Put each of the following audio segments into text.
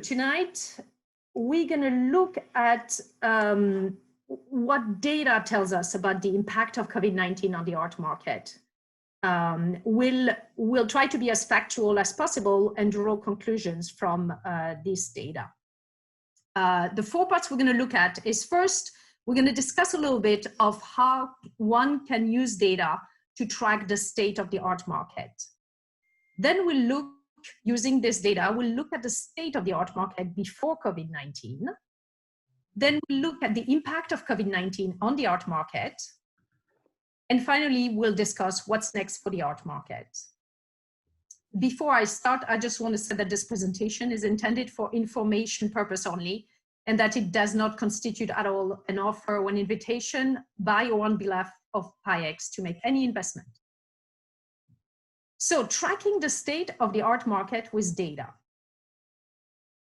tonight, we're going to look at what data tells us about the impact of COVID-19 on the art market. We'll try to be as factual as possible and draw conclusions from this data. The 4 parts we're going to look at is, first, we're going to discuss a little bit of how one can use data to track the state of the art market. Then we'll look, using this data, we'll look at the state of the art market before COVID-19. Then we'll look at the impact of COVID-19 on the art market. And finally, we'll discuss what's next for the art market. Before I start, I just want to say that this presentation is intended for information purpose only, and that it does not constitute at all an offer or an invitation by or on behalf of Pi-ex to make any investment. So, tracking the state of the art market with data.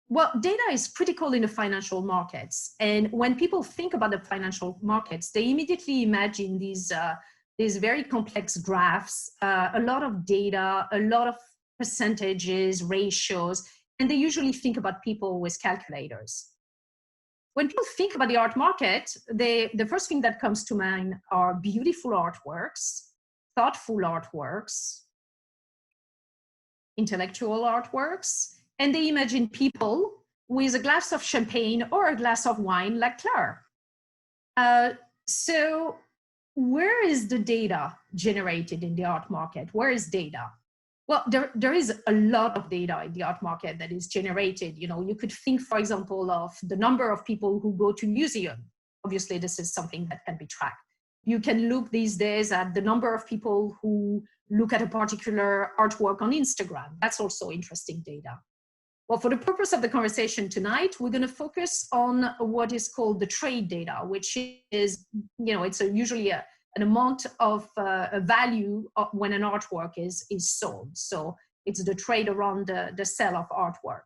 Well, data is critical in the financial markets. And when people think about the financial markets, they immediately imagine these very complex graphs, a lot of data, a lot of percentages, ratios, and they usually think about people with calculators. When people think about the art market, the first thing that comes to mind are beautiful artworks, thoughtful artworks, intellectual artworks, and they imagine people with a glass of champagne or a glass of wine like Claire. So where is the data generated in the art market? Where is data? Well, there is a lot of data in the art market that is generated. You know, you could think, for example, of the number of people who go to museums. Obviously, this is something that can be tracked. You can look these days at the number of people who look at a particular artwork on Instagram. That's also interesting data. Well, for the purpose of the conversation tonight, we're going to focus on what is called the trade data, which is, you know, it's usually an amount of a value when an artwork is sold. So it's the trade around the sale of artwork.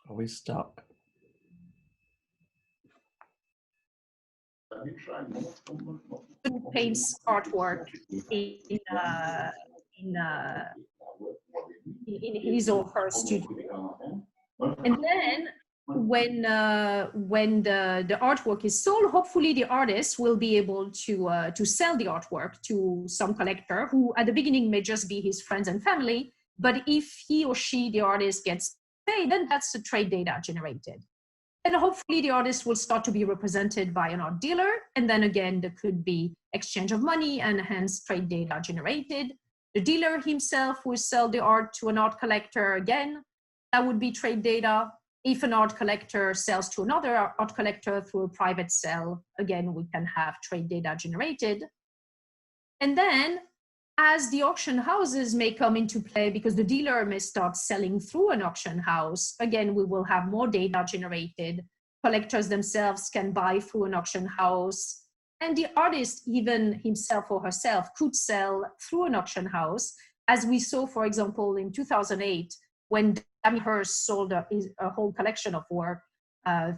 Are we stuck? Who paints artwork in his or her studio. And then when the artwork is sold, hopefully the artist will be able to sell the artwork to some collector who at the beginning may just be his friends and family, but if he or she, the artist, gets paid, then that's the trade data generated. And hopefully the artist will start to be represented by an art dealer. And then again, there could be exchange of money and hence trade data generated. The dealer himself will sell the art to an art collector again. That would be trade data. If an art collector sells to another art collector through a private sale, again, we can have trade data generated. And then as the auction houses may come into play because the dealer may start selling through an auction house, again, we will have more data generated. Collectors themselves can buy through an auction house. And the artist, even himself or herself, could sell through an auction house, as we saw, for example, in 2008, when Damien Hirst sold a whole collection of work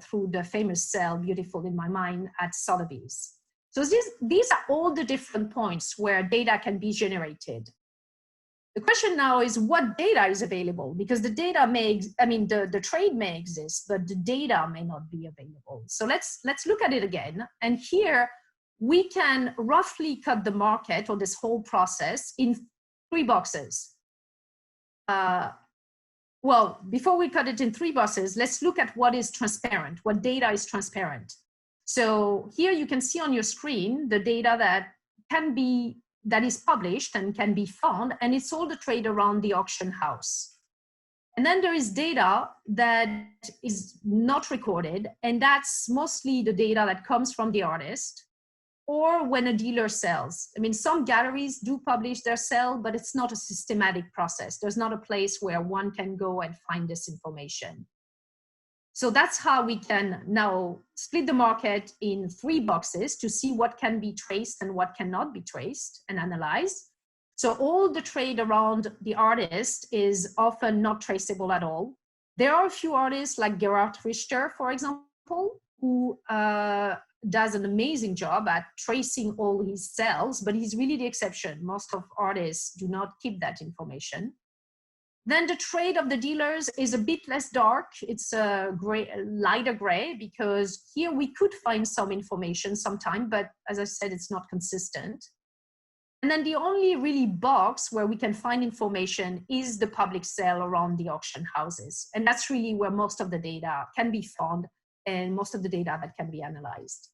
through the famous sale, Beautiful in My Mind, at Sotheby's. So these are all the different points where data can be generated. The question now is what data is available, because the data may, the trade may exist, but the data may not be available. So let's look at it again. And here we can roughly cut the market or this whole process in 3 boxes. Well, before we cut it in 3 boxes, let's look at what is transparent, what data is transparent. So here you can see on your screen the data that is published and can be found, and it's all the trade around the auction house. And then there is data that is not recorded, and that's mostly the data that comes from the artist or when a dealer sells. I mean, some galleries do publish their sale, but it's not a systematic process. There's not a place where one can go and find this information. So that's how we can now split the market in 3 boxes to see what can be traced and what cannot be traced and analyzed. So all the trade around the artist is often not traceable at all. There are a few artists like Gerhard Richter, for example, who does an amazing job at tracing all his sales, but he's really the exception. Most of artists do not keep that information. Then the trade of the dealers is a bit less dark. It's a lighter gray, because here we could find some information sometime, but as I said, it's not consistent. And then the only really box where we can find information is the public sale around the auction houses. And that's really where most of the data can be found and most of the data that can be analyzed.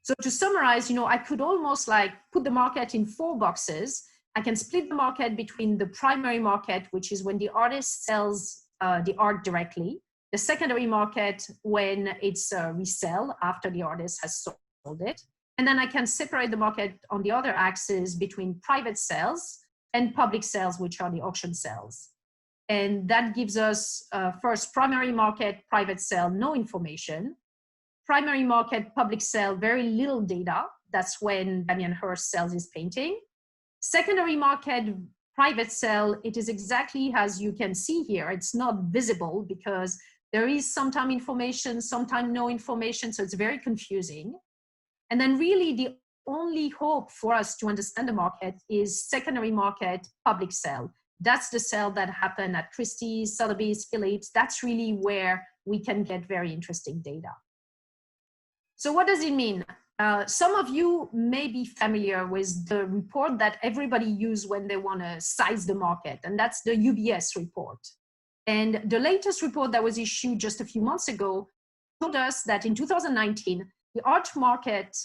So to summarize, I could almost like put the market in 4 boxes. I can split the market between the primary market, which is when the artist sells the art directly, the secondary market when it's resale after the artist has sold it. And then I can separate the market on the other axis between private sales and public sales, which are the auction sales. And that gives us first primary market, private sale, no information. Primary market, public sale, very little data. That's when Damien Hirst sells his painting. Secondary market, private sale, it is exactly as you can see here. It's not visible because there is sometimes information, sometimes no information, so it's very confusing. And then really the only hope for us to understand the market is secondary market, public sale. That's the sale that happened at Christies, Sotheby's, Phillips. That's really where we can get very interesting data. So what does it mean? Some of you may be familiar with the report that everybody uses when they want to size the market, and that's the UBS report. And the latest report that was issued just a few months ago told us that in 2019, the art market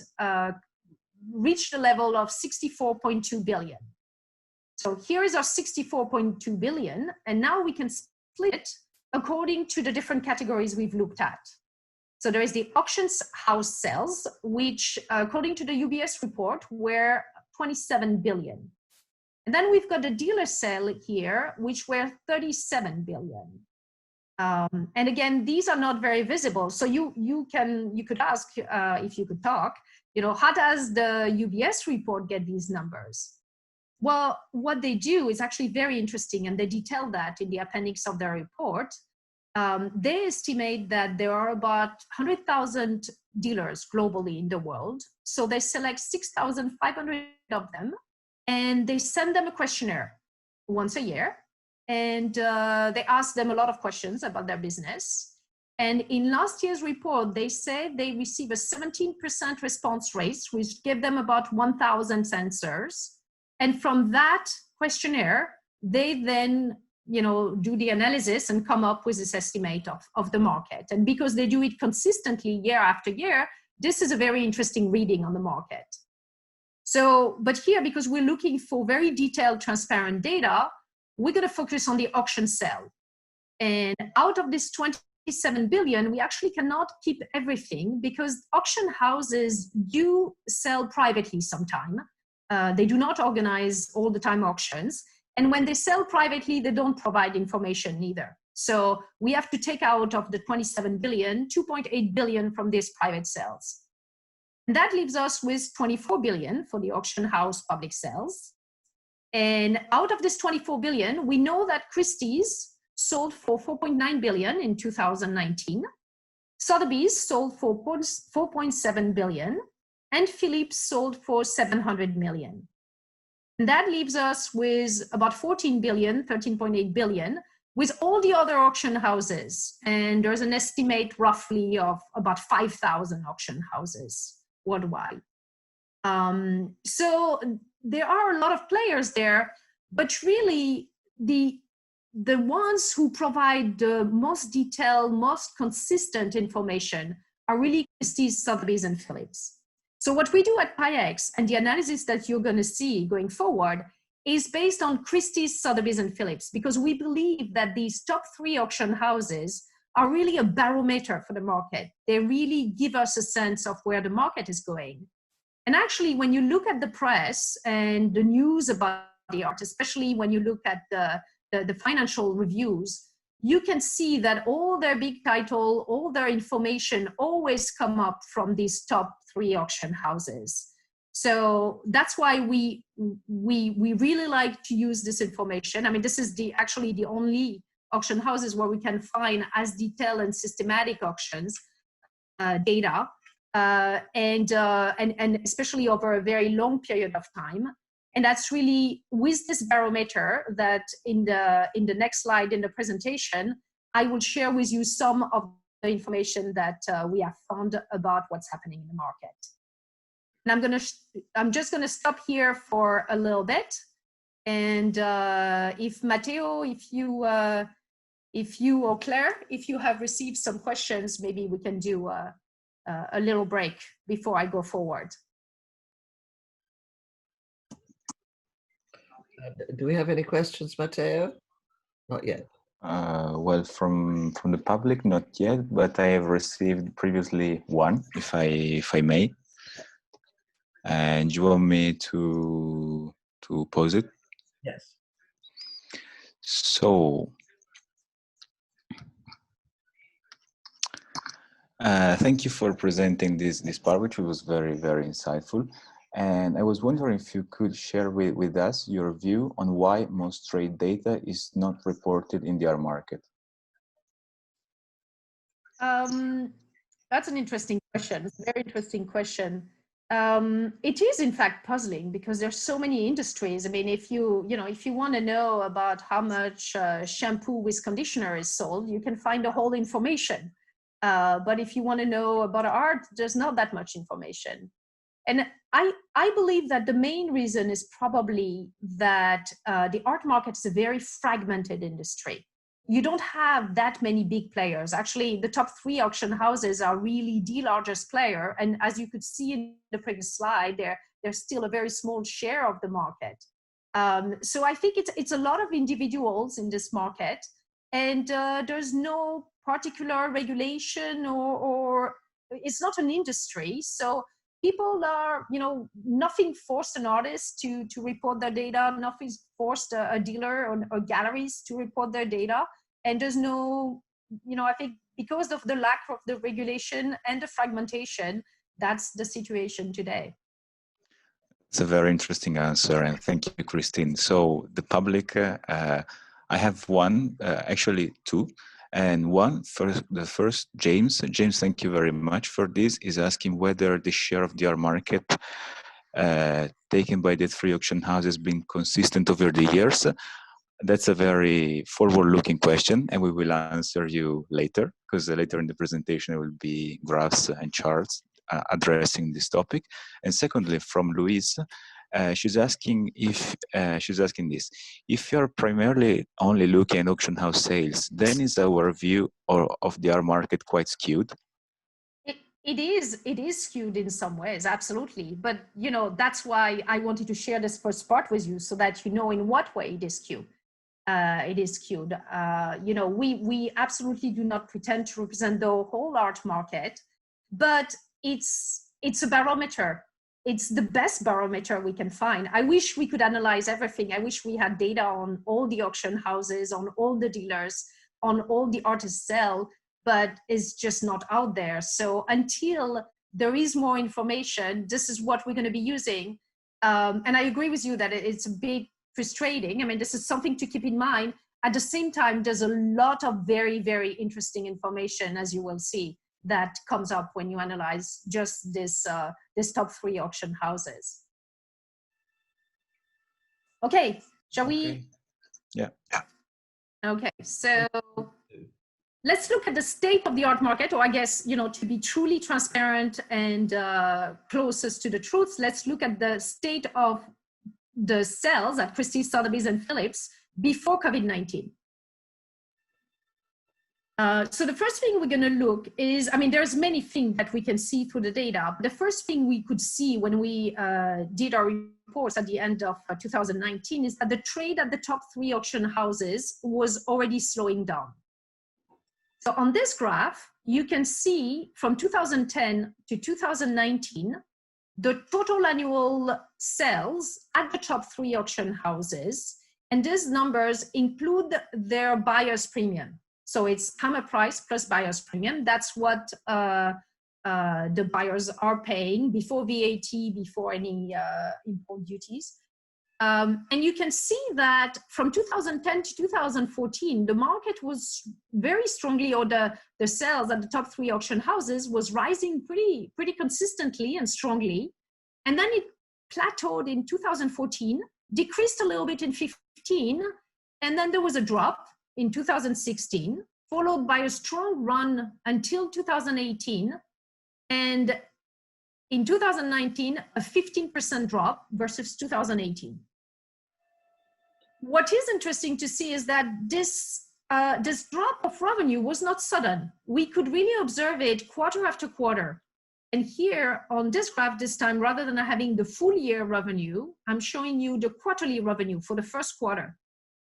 reached a level of 64.2 billion. So here is our 64.2 billion, and now we can split it according to the different categories we've looked at. So there is the auction house sales, which according to the UBS report were 27 billion. And then we've got the dealer sale here, which were 37 billion. And again, these are not very visible. So you could ask if you could talk, how does the UBS report get these numbers? Well, what they do is actually very interesting, and they detail that in the appendix of their report. They estimate that there are about 100,000 dealers globally in the world. So they select 6,500 of them, and they send them a questionnaire once a year. And they ask them a lot of questions about their business. And in last year's report, they said they receive a 17% response rate, which gave them about 1,000 answers. And from that questionnaire, they then do the analysis and come up with this estimate of the market. And because they do it consistently year after year, this is a very interesting reading on the market. So, but here, because we're looking for very detailed, transparent data, we're going to focus on the auction sale. And out of this 27 billion, we actually cannot keep everything because auction houses do sell privately sometime. They do not organize all the time auctions. And when they sell privately, they don't provide information either. So we have to take out of the 27 billion, 2.8 billion from these private sales. And that leaves us with 24 billion for the auction house public sales. And out of this 24 billion, we know that Christies sold for 4.9 billion in 2019. Sotheby's sold for 4.7 billion. And Phillips sold for 700 million. And that leaves us with about 14 billion, 13.8 billion, with all the other auction houses. And there's an estimate roughly of about 5,000 auction houses worldwide. So there are a lot of players there, but really the ones who provide the most detailed, most consistent information are really Christie's, Sotheby's, and Phillips. So what we do at Pi-ex and the analysis that you're going to see going forward is based on Christie's, Sotheby's, and Phillips, because we believe that these top 3 auction houses are really a barometer for the market. They really give us a sense of where the market is going. And actually, when you look at the press and the news about the art, especially when you look at the financial reviews, you can see that all their big title, all their information always come up from these top 3 auction houses. So that's why we really like to use this information. I mean, this is actually the only auction houses where we can find as detailed and systematic auctions data. and especially over a very long period of time. And that's really with this barometer that in the next slide in the presentation, I will share with you some of the information that we have found about what's happening in the market. And I'm just gonna stop here for a little bit. And if Matteo, if you or Claire, if you have received some questions, maybe we can do a little break before I go forward. Do we have any questions, Matteo? Not yet. Well, from the public, not yet, but I have received previously one, if I may. And you want me to pose it? Yes. So, thank you for presenting this part, which was very, very insightful. And I was wondering if you could share with us your view on why most trade data is not reported in the R market. That's an interesting question, very interesting question. It is in fact puzzling because there's so many industries. I mean, if you want to know about how much shampoo with conditioner is sold, you can find the whole information. But if you want to know about art, there's not that much information. And I believe that the main reason is probably that the art market is a very fragmented industry. You don't have that many big players. Actually, the top 3 auction houses are really the largest player. And as you could see in the previous slide, they're still a very small share of the market. So I think it's a lot of individuals in this market, and there's no particular regulation or it's not an industry. So people are, nothing forced an artist to report their data, nothing forced a dealer or galleries to report their data. And there's no, I think because of the lack of the regulation and the fragmentation, that's the situation today. It's a very interesting answer, and thank you, Christine. So the public, I have one, actually 2. And the first, James, thank you very much for this, is asking whether the share of the R market taken by the 3 auction houses been consistent over the years. That's a very forward-looking question, and we will answer you later, because later in the presentation there will be graphs and charts addressing this topic. And secondly, from Louise, she's asking this: if you're primarily only looking at auction house sales, then is our view of the R market quite skewed? It is skewed in some ways, absolutely. But that's why I wanted to share this first part with you, so that you know in what way it is skewed. We absolutely do not pretend to represent the whole art market, but it's a barometer. It's the best barometer we can find. I wish we could analyze everything. I wish we had data on all the auction houses, on all the dealers, on all the artists sell, but it's just not out there. So until there is more information, this is what we're going to be using. And I agree with you that it's a bit frustrating. I mean, this is something to keep in mind. At the same time, there's a lot of very, very interesting information, as you will see, that comes up when you analyze just this top 3 auction houses. Okay, shall we? Yeah. Okay, so let's look at the state of the art market, or I guess, to be truly transparent and closest to the truth, let's look at the state of the sales at Christies, Sotheby's, and Phillips before COVID-19. So the first thing we're going to look is, there's many things that we can see through the data. The first thing we could see when we did our reports at the end of 2019 is that the trade at the top 3 auction houses was already slowing down. So on this graph, you can see from 2010 to 2019, the total annual sales at the top 3 auction houses, and these numbers include their buyer's premium. So it's hammer price plus buyer's premium. That's what the buyers are paying before VAT, before any import duties. And you can see that from 2010 to 2014, the market was very strongly, or the sales at the top 3 auction houses was rising pretty consistently and strongly. And then it plateaued in 2014, decreased a little bit in 15, and then there was a drop in 2016, followed by a strong run until 2018. And in 2019, a 15% drop versus 2018. What is interesting to see is that this drop of revenue was not sudden. We could really observe it quarter after quarter. And here on this graph this time, rather than having the full year revenue, I'm showing you the quarterly revenue for the first quarter.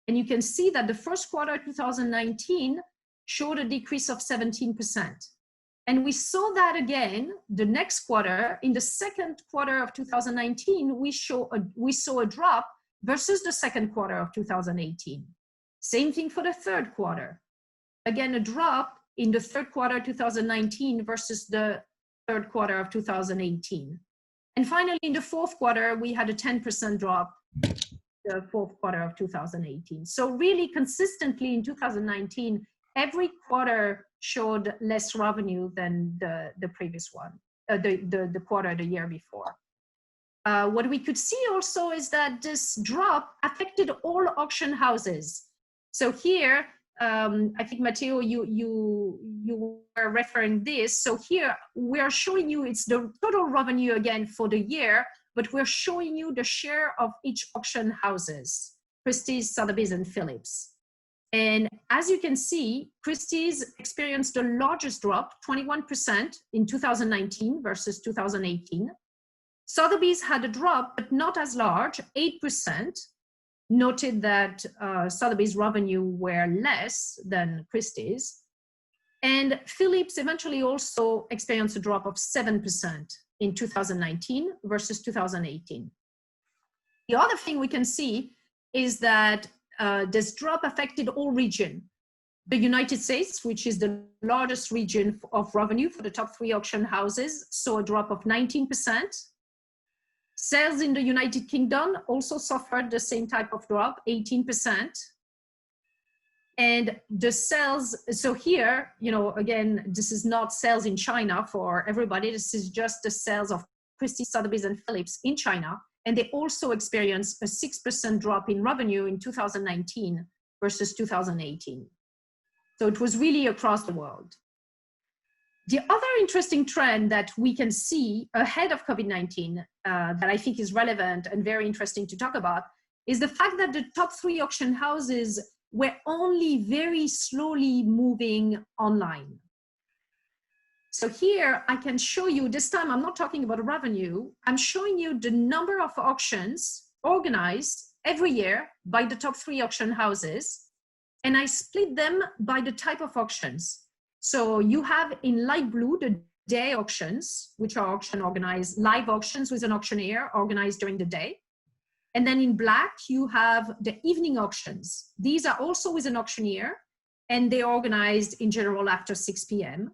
And you can see that the first quarter 2019 showed a decrease of 17%. And we saw that again the next quarter. In the second quarter of 2019, we saw a drop versus the second quarter of 2018. Same thing for the third quarter. Again, a drop in the third quarter 2019 versus the third quarter of 2018. And finally, in the fourth quarter, we had a 10% drop the fourth quarter of 2018. So really consistently in 2019, every quarter showed less revenue than the previous one, the quarter the year before. What we could see also is that this drop affected all auction houses. So here, I think Matteo, you were referring this. So here we are showing you it's the total revenue again for the year, but we're showing you the share of each auction houses, Christies, Sotheby's, and Phillips. And as you can see, Christies experienced the largest drop, 21% in 2019 versus 2018. Sotheby's had a drop, but not as large, 8%. Noted that Sotheby's revenue were less than Christie's. And Phillips eventually also experienced a drop of 7% in 2019 versus 2018. The other thing we can see is that this drop affected all regions. The United States, which is the largest region of revenue for the top 3 auction houses, saw a drop of 19%. Sales in the United Kingdom also suffered the same type of drop, 18%. And the sales, so here, you know, again, this is not sales in China for everybody. This is just the sales of Christie's, Sotheby's, and Phillips in China. And they also experienced a 6% drop in revenue in 2019 versus 2018. So it was really across the world. The other interesting trend that we can see ahead of COVID-19 that I think is relevant and very interesting to talk about is the fact that the top 3 auction houses were only very slowly moving online. So here I can show you, this time I'm not talking about revenue, I'm showing you the number of auctions organized every year by the top 3 auction houses, and I split them by the type of auctions. So you have in light blue the day auctions, which are auction organized, live auctions with an auctioneer organized during the day. And then in black, you have the evening auctions. These are also with an auctioneer, and they're organized in general after 6 p.m.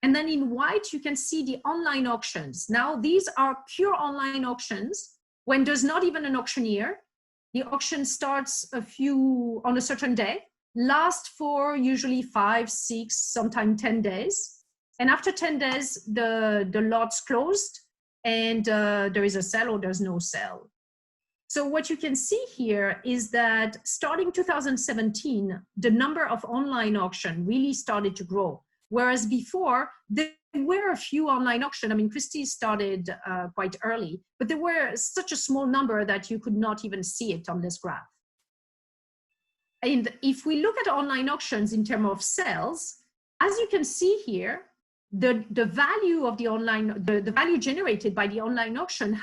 And then in white, you can see the online auctions. Now, these are pure online auctions when there's not even an auctioneer. The auction starts on a certain day, lasts for usually 5, 6, sometimes 10 days. And after 10 days, the lot's closed and there is a sale or there's no sale. So what you can see here is that starting 2017, the number of online auction really started to grow. Whereas before, there were a few online auctions. I mean, Christies started quite early, but there were such a small number that you could not even see it on this graph. And if we look at online auctions in terms of sales, as you can see here, the value of the online, the value generated by the online auction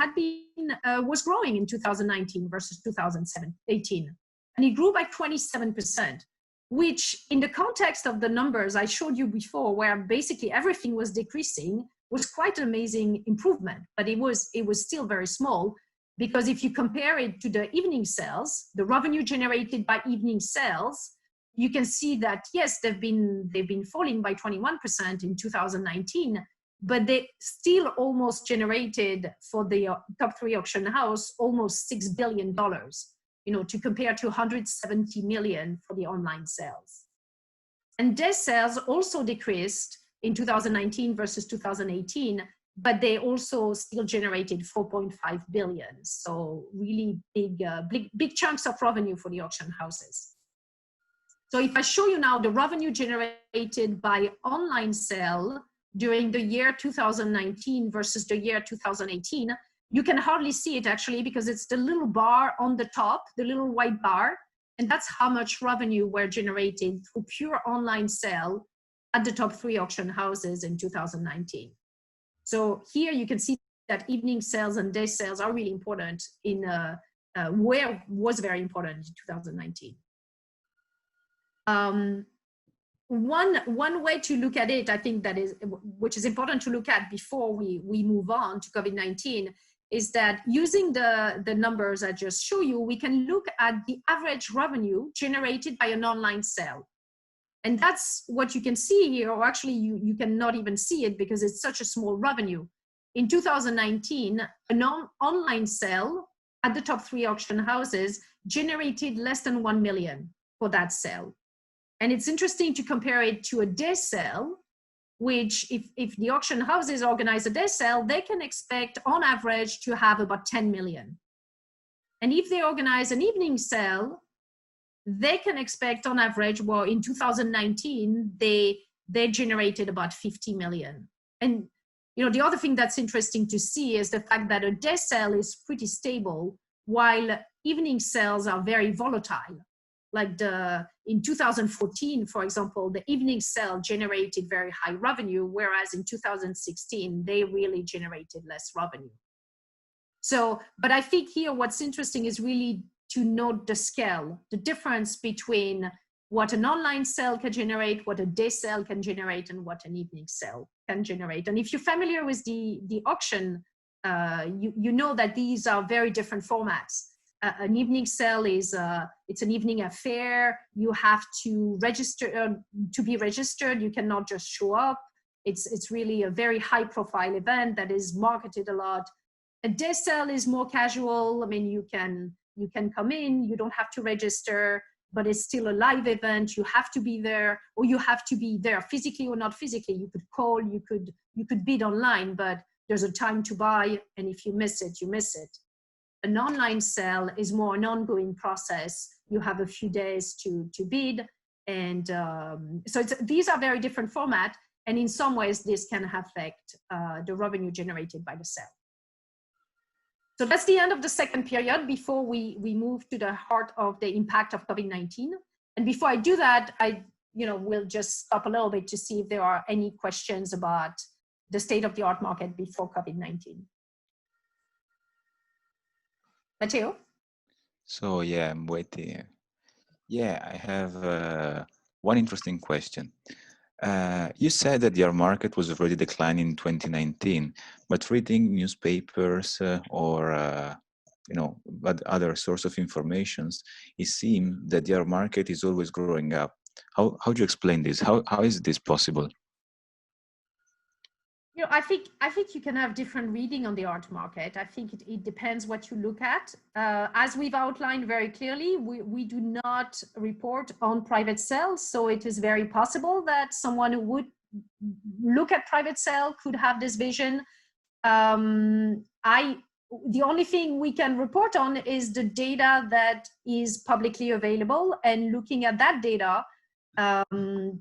was growing in 2019 versus 2018. And it grew by 27%. Which in the context of the numbers I showed you before, where basically everything was decreasing, was quite an amazing improvement, but it was still very small, because if you compare it to the evening sales, the revenue generated by evening sales, you can see that yes, they've been falling by 21% in 2019, but they still almost generated for the top 3 auction house almost $6 billion, to compare to 170 million for the online sales. And their sales also decreased in 2019 versus 2018, but they also still generated 4.5 billion. So really big chunks of revenue for the auction houses. So if I show you now the revenue generated by online sale during the year 2019 versus the year 2018, you can hardly see it actually, because it's the little bar on the top, the little white bar, and that's how much revenue were generated through pure online sale at the top 3 auction houses in 2019. So here you can see that evening sales and day sales are really important in where was very important in 2019. One way to look at it, I think that is, which is important to look at before we move on to COVID-19, is that using the numbers I just show you, we can look at the average revenue generated by an online sale. And that's what you can see here, or actually you cannot even see it because it's such a small revenue. In 2019, an online sale at the top 3 auction houses generated less than 1 million for that sale. And it's interesting to compare it to a day sale, which if the auction houses organize a day sale, they can expect on average to have about 10 million. And if they organize an evening sale, they can expect on average, well, in 2019, they generated about 50 million. And the other thing that's interesting to see is the fact that a day sale is pretty stable, while evening sales are very volatile. Like in 2014, for example, the evening sale generated very high revenue, whereas in 2016, they really generated less revenue. So, but I think here what's interesting is really to note the scale, the difference between what an online sale can generate, what a day sale can generate, and what an evening sale can generate. And if you're familiar with the auction, you know that these are very different formats. An evening sale is it's an evening affair. You have to register to be registered. You cannot just show up. It's really a very high profile event that is marketed a lot. A day sale is more casual. I mean, you can come in, you don't have to register, but it's still a live event. You have to be there, or you have to be there physically or not physically. You could call, you could bid online, but there's a time to buy, and if you miss it, you miss it. An online sale is more an ongoing process. You have a few days to bid, and so these are very different formats, and in some ways this can affect the revenue generated by the sale. So that's the end of the second period before we move to the heart of the impact of COVID-19. And before I do that, we'll just stop a little bit to see if there are any questions about the state of the art market before COVID-19. Matteo? So yeah, I'm waiting. Yeah, I have one interesting question. You said that your market was already declining in 2019, but reading newspapers but other source of informations, it seems that your market is always growing up. How do you explain this? How is this possible? I think you can have different reading on the art market. I think it depends what you look at. As we've outlined very clearly, we do not report on private sales. So it is very possible that someone who would look at private sale could have this vision. The only thing we can report on is the data that is publicly available, and looking at that data, the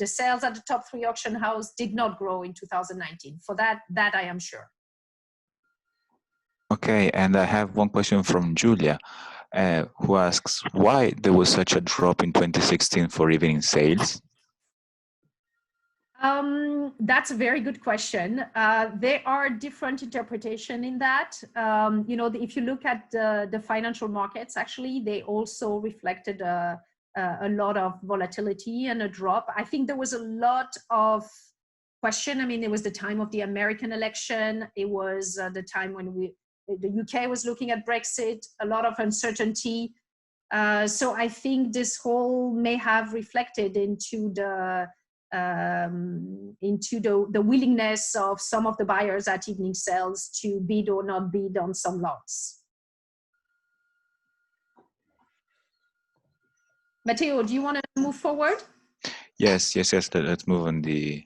sales at the top 3 auction house did not grow in 2019. For that I am sure. Okay, and I have one question from Julia, who asks why there was such a drop in 2016 for evening sales. That's a very good question. There are different interpretations in that. If you look at the financial markets, actually, they also reflected a lot of volatility and a drop. I think there was a lot of question. I mean, it was the time of the American election. It was the time when the UK was looking at Brexit, a lot of uncertainty. So I think this whole may have reflected into the willingness of some of the buyers at evening sales to bid or not bid on some lots. Matteo, do you want to move forward? Yes. Let's move on the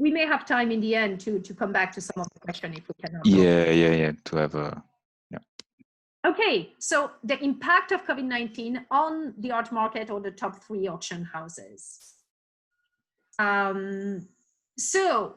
we may have time in the end to come back to some of the questions if we cannot. Yeah. To have a Okay, so the impact of COVID-19 on the art market or the top 3 auction houses. So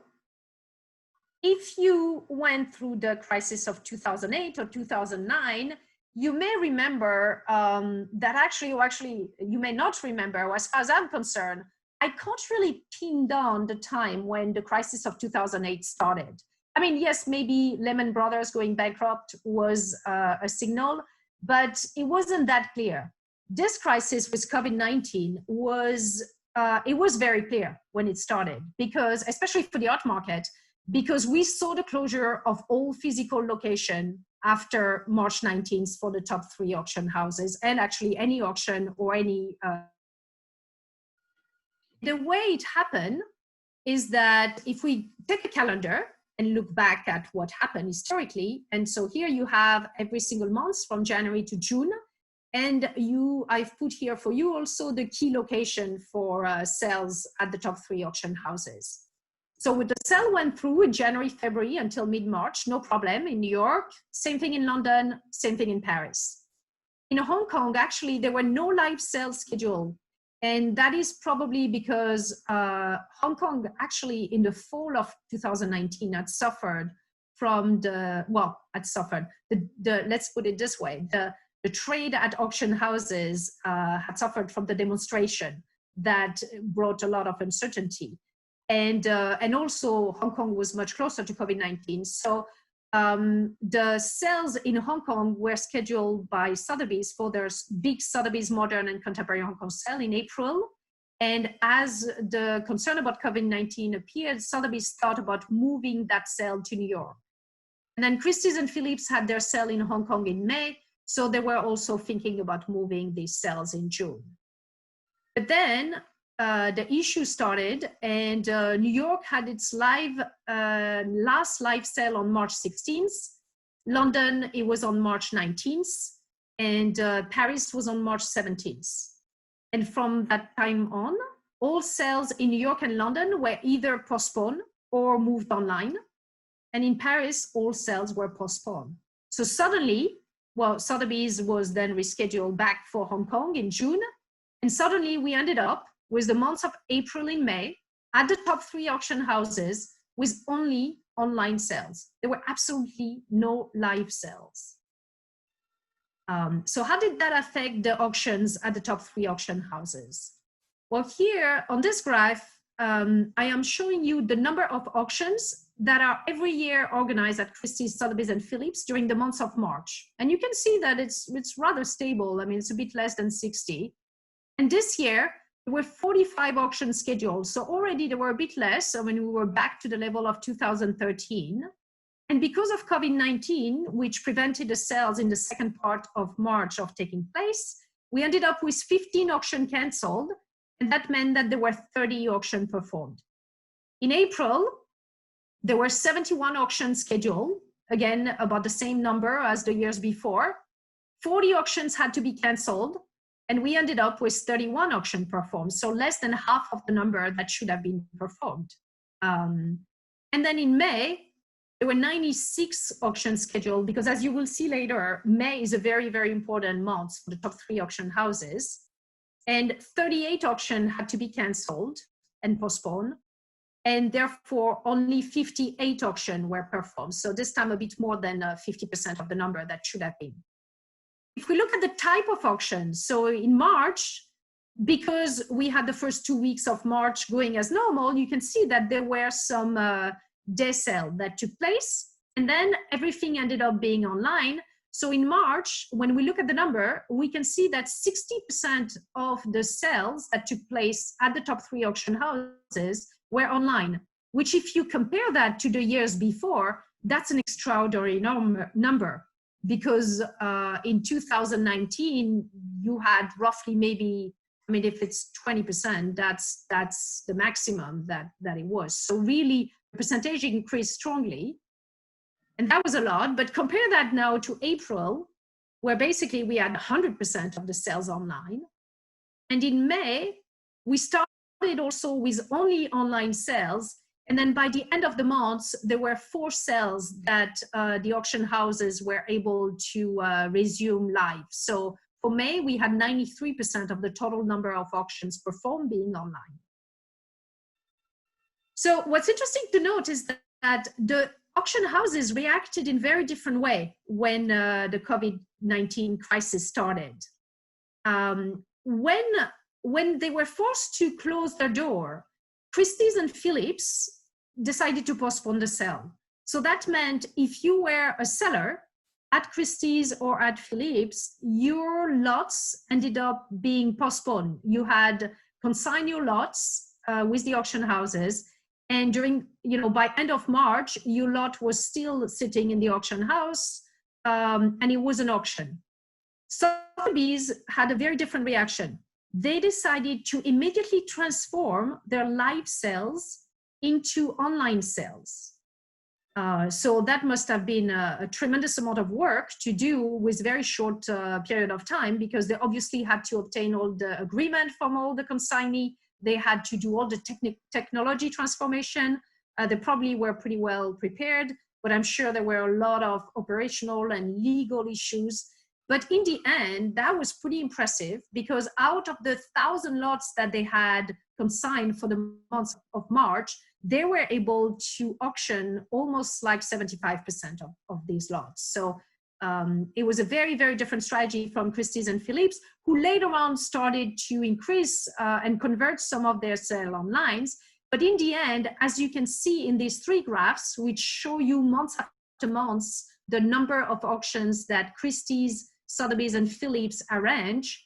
if you went through the crisis of 2008 or 2009, you may remember that actually, you may not remember, as far as I'm concerned, I can't really pin down the time when the crisis of 2008 started. I mean, yes, maybe Lehman Brothers going bankrupt was a signal, but it wasn't that clear. This crisis with COVID-19 was very clear when it started, because especially for the art market, because we saw the closure of all physical location after March 19th for the top 3 auction houses, and actually any auction or any. The way it happened is that if we take a calendar and look back at what happened historically, and so here you have every single month from January to June, and I've put here for you also the key location for sales at the top 3 auction houses. So the sale went through in January, February until mid-March, no problem. In New York, same thing in London, same thing in Paris. In Hong Kong, actually, there were no live sales scheduled. And that is probably because Hong Kong actually in the fall of 2019 had suffered from let's put it this way, the trade at auction houses had suffered from the demonstration that brought a lot of uncertainty. And also Hong Kong was much closer to COVID-19. So the sales in Hong Kong were scheduled by Sotheby's for their big Sotheby's Modern and Contemporary Hong Kong sale in April. And as the concern about COVID-19 appeared, Sotheby's thought about moving that sale to New York. And then Christies and Phillips had their sale in Hong Kong in May. So they were also thinking about moving these sales in June. But then the issue started, and New York had its last live sale on March 16th. London, it was on March 19th, and Paris was on March 17th. And from that time on, all sales in New York and London were either postponed or moved online. And in Paris, all sales were postponed. So suddenly, Sotheby's was then rescheduled back for Hong Kong in June. And suddenly we ended up with the months of April and May at the top 3 auction houses with only online sales. There were absolutely no live sales. So how did that affect the auctions at the top 3 auction houses? Well, here on this graph, I am showing you the number of auctions that are every year organized at Christie's, Sotheby's, and Phillips during the months of March. And you can see that it's rather stable. I mean, it's a bit less than 60. And this year, there were 45 auctions scheduled. So already there were a bit less. So when we were back to the level of 2013. And because of COVID-19, which prevented the sales in the second part of March of taking place, we ended up with 15 auctions canceled. And that meant that there were 30 auctions performed. In April, there were 71 auctions scheduled. Again, about the same number as the years before. 40 auctions had to be canceled. And we ended up with 31 auctions performed, so less than half of the number that should have been performed. And then in May, there were 96 auctions scheduled, because as you will see later, May is a very, very important month for the top 3 auction houses. And 38 auctions had to be canceled and postponed. And therefore, only 58 auctions were performed. So this time a bit more than 50% of the number that should have been. If we look at the type of auctions, so in March, because we had the first 2 weeks of March going as normal, you can see that there were some day sale that took place, and then everything ended up being online. So in March, when we look at the number, we can see that 60% of the sales that took place at the top 3 auction houses were online, which if you compare that to the years before, that's an extraordinary number. Because in 2019, you had roughly maybe I mean, if it's 20%, that's the maximum that it was. So really, the percentage increased strongly. And that was a lot, but compare that now to April, where basically we had 100% of the sales online. And in May, we started also with only online sales. And then by the end of the month, there were 4 sales that the auction houses were able to resume live. So for May, we had 93% of the total number of auctions performed being online. So what's interesting to note is that the auction houses reacted in very different way when the COVID-19 crisis started. When they were forced to close their door, Christies and Phillips decided to postpone the sale. So that meant if you were a seller at Christies or at Phillips, your lots ended up being postponed. You had consigned your lots with the auction houses, and during, by end of March, your lot was still sitting in the auction house, and it was an auction. Sotheby's had a very different reaction. They decided to immediately transform their live sales into online sales. So that must have been a tremendous amount of work to do with very short period of time, because they obviously had to obtain all the agreement from all the consignee. They had to do all the technology transformation. They probably were pretty well prepared, but I'm sure there were a lot of operational and legal issues. But in the end, that was pretty impressive, because out of the 1,000 lots that they had consigned for the month of March, they were able to auction almost like 75% of these lots. So it was a very, very different strategy from Christies and Phillips, who later on started to increase and convert some of their sale online. But in the end, as you can see in these 3 graphs, which show you month after month the number of auctions that Christies, Sotheby's, and Phillips arrange,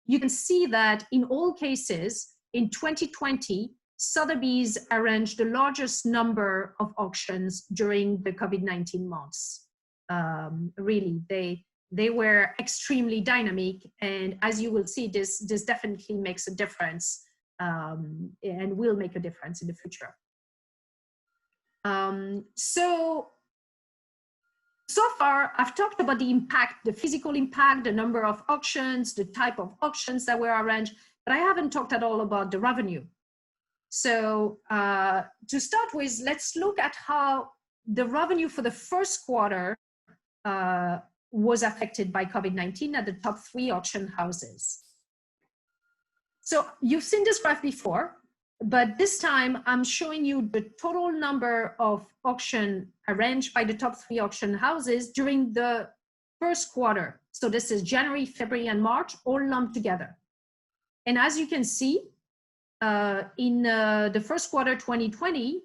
you can see that in all cases, in 2020, Sotheby's arranged the largest number of auctions during the COVID-19 months. Really, they were extremely dynamic, and as you will see, this definitely makes a difference, and will make a difference in the future. So far, I've talked about the impact, the physical impact, the number of auctions, the type of auctions that were arranged, but I haven't talked at all about the revenue. So to start with, let's look at how the revenue for the first quarter was affected by COVID-19 at the top 3 auction houses. So you've seen this graph before, but this time I'm showing you the total number of auctions arranged by the top 3 auction houses during the first quarter. So this is January, February, and March, all lumped together. And as you can see, in the first quarter 2020,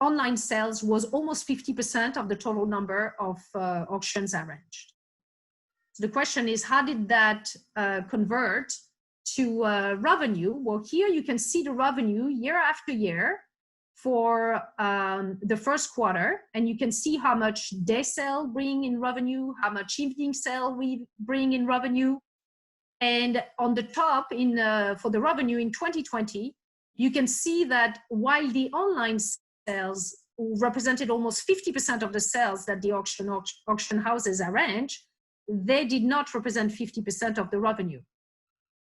online sales was almost 50% of the total number of auctions arranged. So the question is, how did that convert to revenue? Well, here you can see the revenue year after year for the first quarter, and you can see how much day sale bring in revenue, how much evening sale we bring in revenue. And on the top, for the revenue in 2020, you can see that while the online sales represented almost 50% of the sales that the auction houses arrange, they did not represent 50% of the revenue,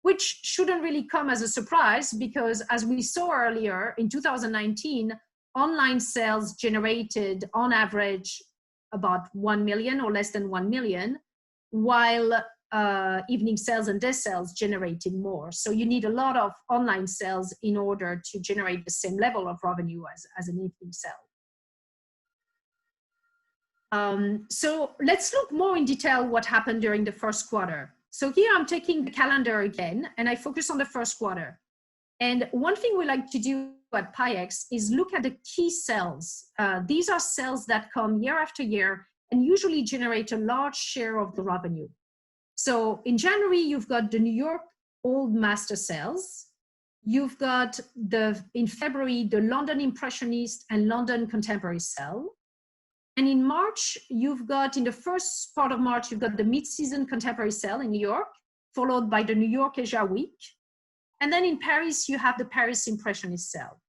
which shouldn't really come as a surprise, because as we saw earlier, in 2019, online sales generated on average about 1 million or less than 1 million, while evening sales and day sales generated more. So you need a lot of online sales in order to generate the same level of revenue as an evening sale. So let's look more in detail what happened during the first quarter. So here I'm taking the calendar again, and I focus on the first quarter. And one thing we like to do at Pi-ex is look at the key sales. These are sales that come year after year and usually generate a large share of the revenue. So in January, you've got the New York Old Master sales. You've got in February, the London Impressionist and London Contemporary sale. And in March, you've got, in the first part of March, you've got the mid-season Contemporary sale in New York, followed by the New York Asia Week. And then in Paris, you have the Paris Impressionist sale.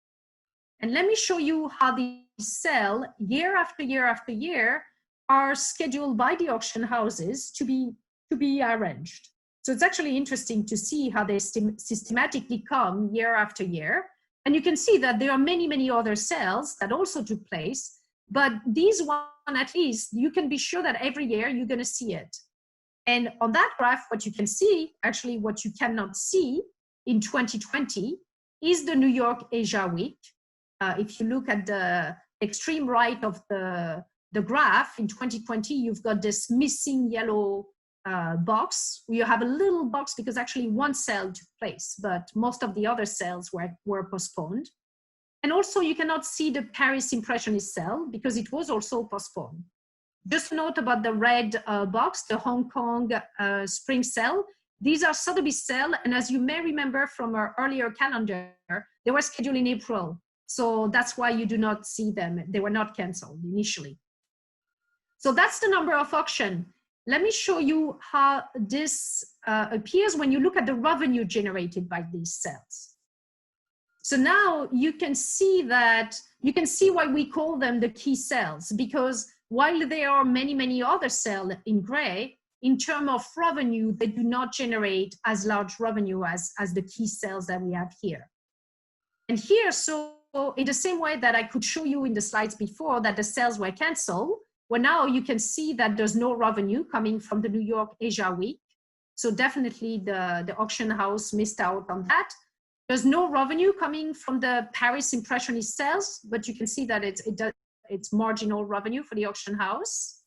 And let me show you how these sales, year after year after year, are scheduled by the auction houses to be arranged. So it's actually interesting to see how they systematically come year after year. And you can see that there are many, many other sales that also took place, but these one, at least, you can be sure that every year you're going to see it. And on that graph, what you can see, actually what you cannot see in 2020, is the New York Asia Week. If you look at the extreme right of the graph, in 2020, you've got this missing yellow box. You have a little box because actually one sale took place, but most of the other sales were postponed. And also you cannot see the Paris Impressionist sale because it was also postponed. Just a note about the red box, the Hong Kong spring sale. These are Sotheby's sale, and as you may remember from our earlier calendar, they were scheduled in April. So that's why you do not see them. They were not canceled initially. So that's the number of auction. Let me show you how this appears when you look at the revenue generated by these sales. So now you can see why we call them the key sales, because while there are many, many other sales in gray, in terms of revenue, they do not generate as large revenue as the key sales that we have here. And here, so in the same way that I could show you in the slides before that the sales were canceled, well, now you can see that there's no revenue coming from the New York Asia Week. So definitely the auction house missed out on that. There's no revenue coming from the Paris Impressionist sales, but you can see that it's marginal revenue for the auction house.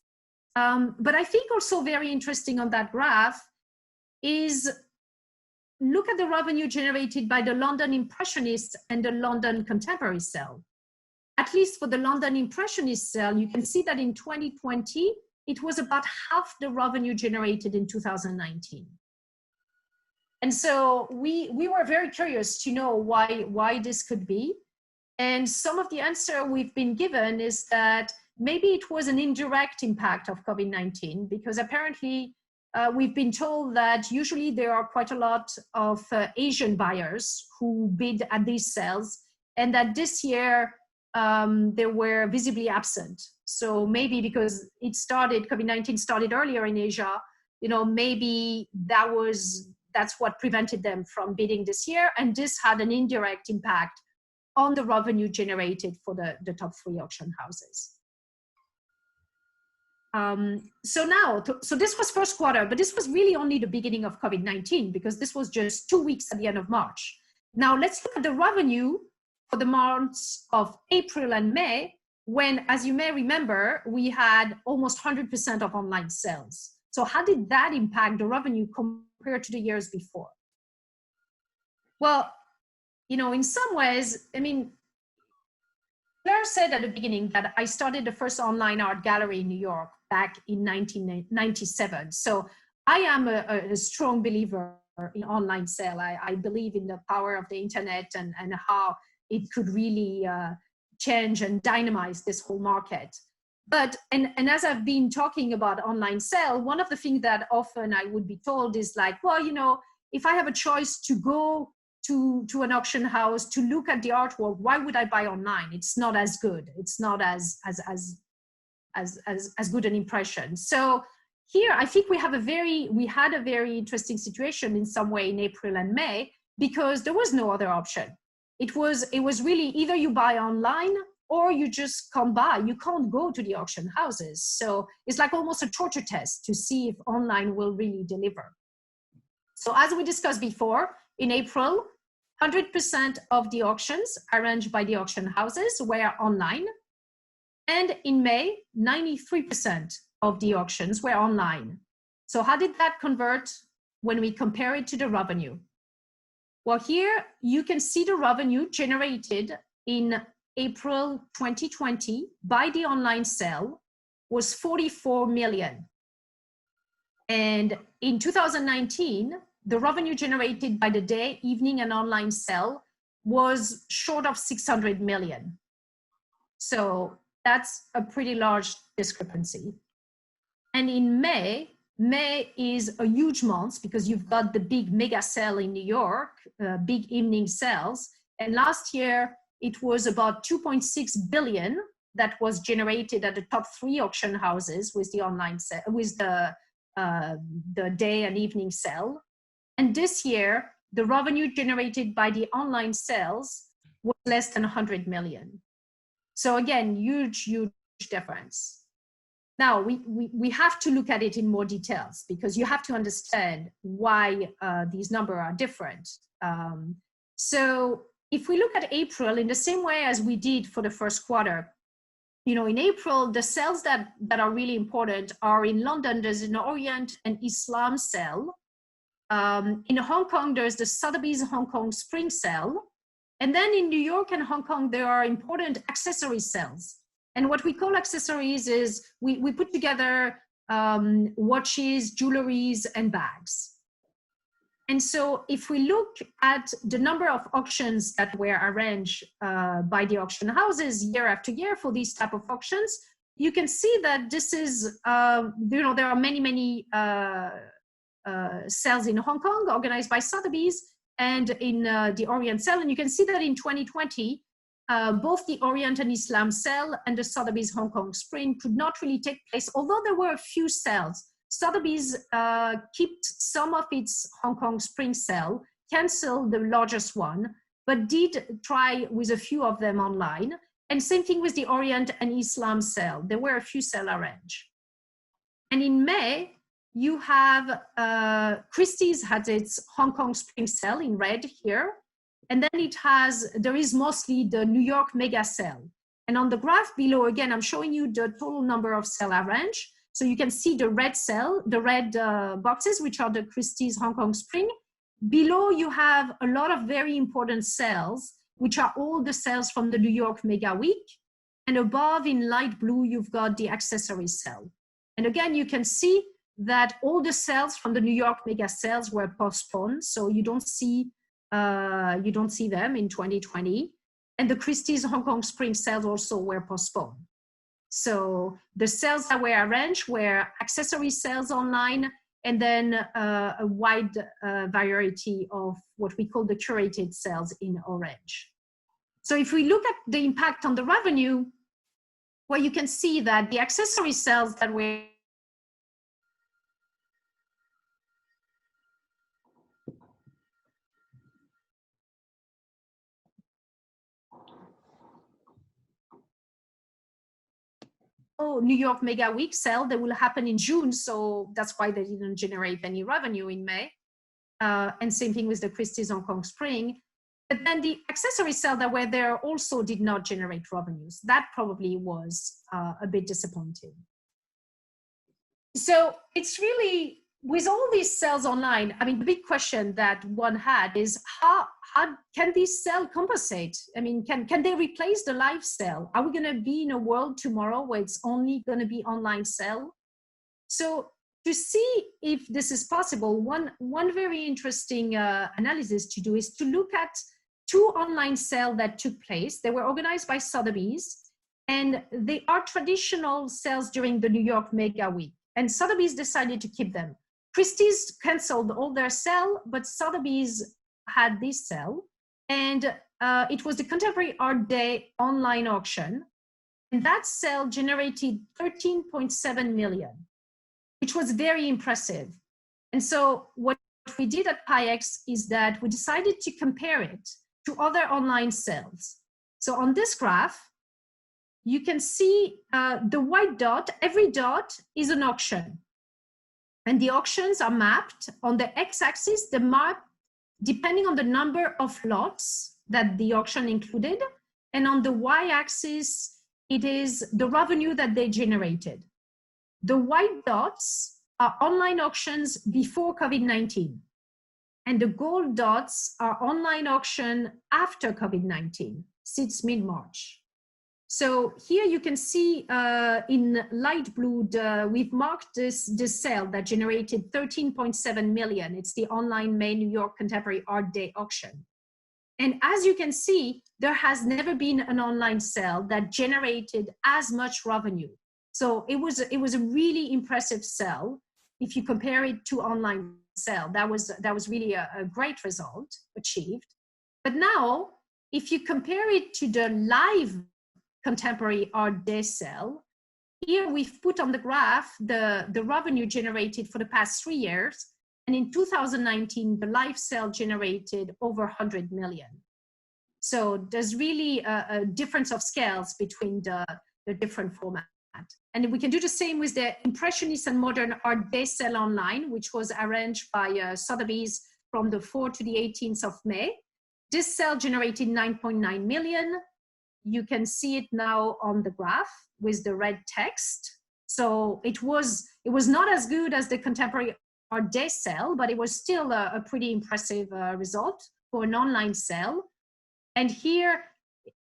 But I think also very interesting on that graph is look at the revenue generated by the London Impressionist and the London Contemporary sale. At least for the London Impressionist sale, you can see that in 2020, it was about half the revenue generated in 2019. And so we were very curious to know why this could be. And some of the answer we've been given is that maybe it was an indirect impact of COVID-19, because apparently we've been told that usually there are quite a lot of Asian buyers who bid at these sales, and that this year they were visibly absent. So maybe because COVID-19 started earlier in Asia, maybe that's what prevented them from bidding this year, and this had an indirect impact on the revenue generated for the top 3 auction houses. So this was first quarter, but this was really only the beginning of COVID-19, because this was just 2 weeks at the end of March. Now let's look at the revenue for the months of April and May, when, as you may remember, we had almost 100% of online sales. So how did that impact the revenue compared to the years before? Well, in some ways, Claire said at the beginning that I started the first online art gallery in New York back in 1997. So I am a strong believer in online sale. I believe in the power of the internet and how it could really change and dynamize this whole market. But, and as I've been talking about online sale, one of the things that often I would be told is like, well, if I have a choice to go to an auction house to look at the artwork, why would I buy online? It's not as good. It's not as good an impression. So here, I think we had a very interesting situation in some way in April and May, because there was no other option. It was really either you buy online or you just can't buy. You can't go to the auction houses. So it's like almost a torture test to see if online will really deliver. So as we discussed before, in April, 100% of the auctions arranged by the auction houses were online. And in May, 93% of the auctions were online. So how did that convert when we compare it to the revenue? Well, here you can see the revenue generated in April 2020 by the online sale was 44 million. And in 2019, the revenue generated by the day, evening, and online sale was short of 600 million. So that's a pretty large discrepancy. And in May, May is a huge month because you've got the big mega sale in New York, big evening sales. And last year, it was about 2.6 billion that was generated at the top 3 auction houses with the online sale, with the day and evening sale. And this year, the revenue generated by the online sales was less than 100 million. So again, huge difference. Now, we have to look at it in more details because you have to understand why these numbers are different. So if we look at April in the same way as we did for the first quarter, you know, in April, the sales that are really important are in London, there's an Orient and Islam sale. In Hong Kong, there's the Sotheby's Hong Kong Spring Sale. And then in New York and Hong Kong, there are important accessory sales. And what we call accessories is we put together watches, jewelries, and bags. And so if we look at the number of auctions that were arranged by the auction houses year after year for these type of auctions, you can see that this is, you know, there are many sales in Hong Kong organized by Sotheby's and in the Orient sale. And you can see that in 2020, both the Orient and Islam sale and the Sotheby's Hong Kong Spring could not really take place, although there were a few sales. Sotheby's kept some of its Hong Kong Spring sale, canceled the largest one, but did try with a few of them online. And same thing with the Orient and Islam sale. There were a few sales arranged. And in May, you have Christies had its Hong Kong Spring sale in red here. And then there is mostly the New York mega sale. And on the graph below, again, I'm showing you the total number of sales arranged. So you can see the red cell, the red boxes, which are the Christie's Hong Kong Spring. Below, you have a lot of very important sales, which are all the sales from the New York Mega Week. And above in light blue, you've got the accessory sale. And again, you can see that all the sales from the New York Mega Sales were postponed. So you don't see them in 2020. And the Christie's Hong Kong Spring sales also were postponed. So the sales that were arranged were accessory sales online, and then a wide variety of what we call the curated sales in orange. So if we look at the impact on the revenue, well, you can see that the accessory sales that were New York Mega Week sale that will happen in June, so that's why they didn't generate any revenue in May. And same thing with the Christie's Hong Kong Spring. But then the accessory sale that were there also did not generate revenues. That probably was a bit disappointing. So it's really, with all these sales online, I mean, the big question that one had is how can these sales compensate? I mean, can they replace the live sale? Are we going to be in a world tomorrow where it's only going to be online sale? So to see if this is possible, one very interesting analysis to do is to look at 2 online sales that took place. They were organized by Sotheby's, and they are traditional sales during the New York Mega Week. And Sotheby's decided to keep them. Christie's canceled all their sale, but Sotheby's had this sale. And it was the Contemporary Art Day online auction. And that sale generated 13.7 million, which was very impressive. And so what we did at Pi-ex is that we decided to compare it to other online sales. So on this graph, you can see the white dot. Every dot is an auction. And the auctions are mapped on the x-axis, the map, depending on the number of lots that the auction included. And on the y-axis, it is the revenue that they generated. The white dots are online auctions before COVID-19. And the gold dots are online auction after COVID-19, since mid-March. So here you can see in light blue, we've marked this sale that generated 13.7 million. It's the online May New York Contemporary Art Day auction. And as you can see, there has never been an online sale that generated as much revenue. So it was a really impressive sale. if you compare it to online sale. That was really a great result achieved. But now, if you compare it to the live contemporary art day sale, here we've put on the graph the revenue generated for the past 3 years. And in 2019, the live sale generated over 100 million. So there's really a difference of scales between the different formats. And we can do the same with the Impressionist and Modern Art Day Sale online, which was arranged by Sotheby's from the 4th to the 18th of May. This sale generated 9.9 million. You can see it now on the graph with the red text. So it was not as good as the Contemporary Art Day Sale, but it was still a pretty impressive result for an online sale. And here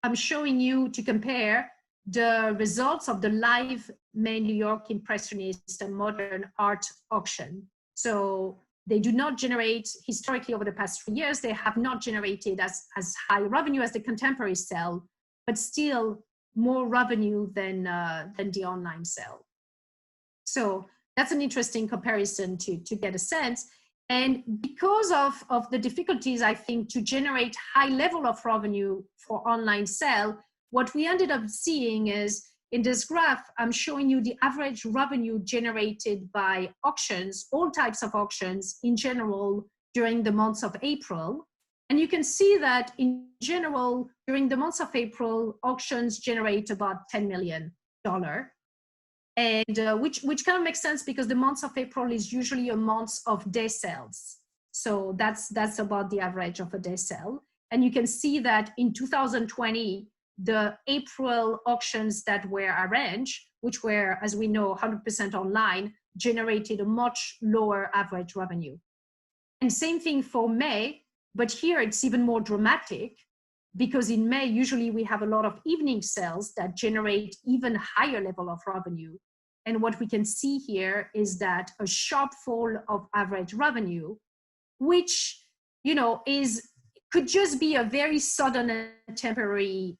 I'm showing you to compare the results of the live May New York Impressionist and Modern Art auction. So they do not generate, historically over the past 3 years, they have not generated as high revenue as the contemporary sale, but still more revenue than the online sale. So that's an interesting comparison to get a sense. And because of the difficulties, I think, to generate high level of revenue for online sale, what we ended up seeing is, in this graph, I'm showing you the average revenue generated by auctions, all types of auctions in general, during the months of April. And you can see that in general, during the months of April, auctions generate about $10 million. And which kind of makes sense because the month of April is usually a month of day sales. So that's about the average of a day sale. And you can see that in 2020, the April auctions that were arranged, which were, as we know, 100% online, generated a much lower average revenue. And same thing for May, but here it's even more dramatic because in May, usually we have a lot of evening sales that generate even higher level of revenue. And what we can see here is that a sharp fall of average revenue, which, you know, could just be a very sudden and temporary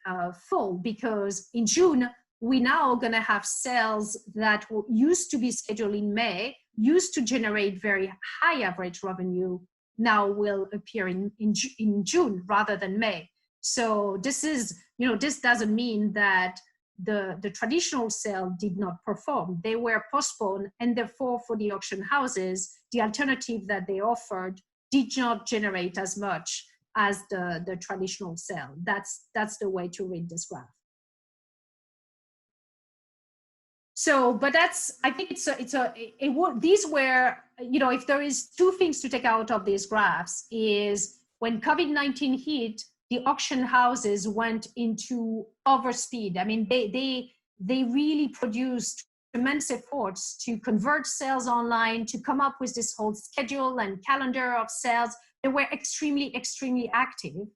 fall, because in June, we now going to have sales that used to be scheduled in May, used to generate very high average revenue, now will appear in June rather than May. So this is, you know, this doesn't mean that the traditional sale did not perform. They were postponed, and therefore for the auction houses, the alternative that they offered did not generate as much as the traditional sale. That's the way to read this graph. So, but I think these were, you know, if there is two things to take out of these graphs is when COVID-19 hit, the auction houses went into overspeed. I mean, they really produced tremendous efforts to convert sales online, to come up with this whole schedule and calendar of sales. They were extremely, extremely active,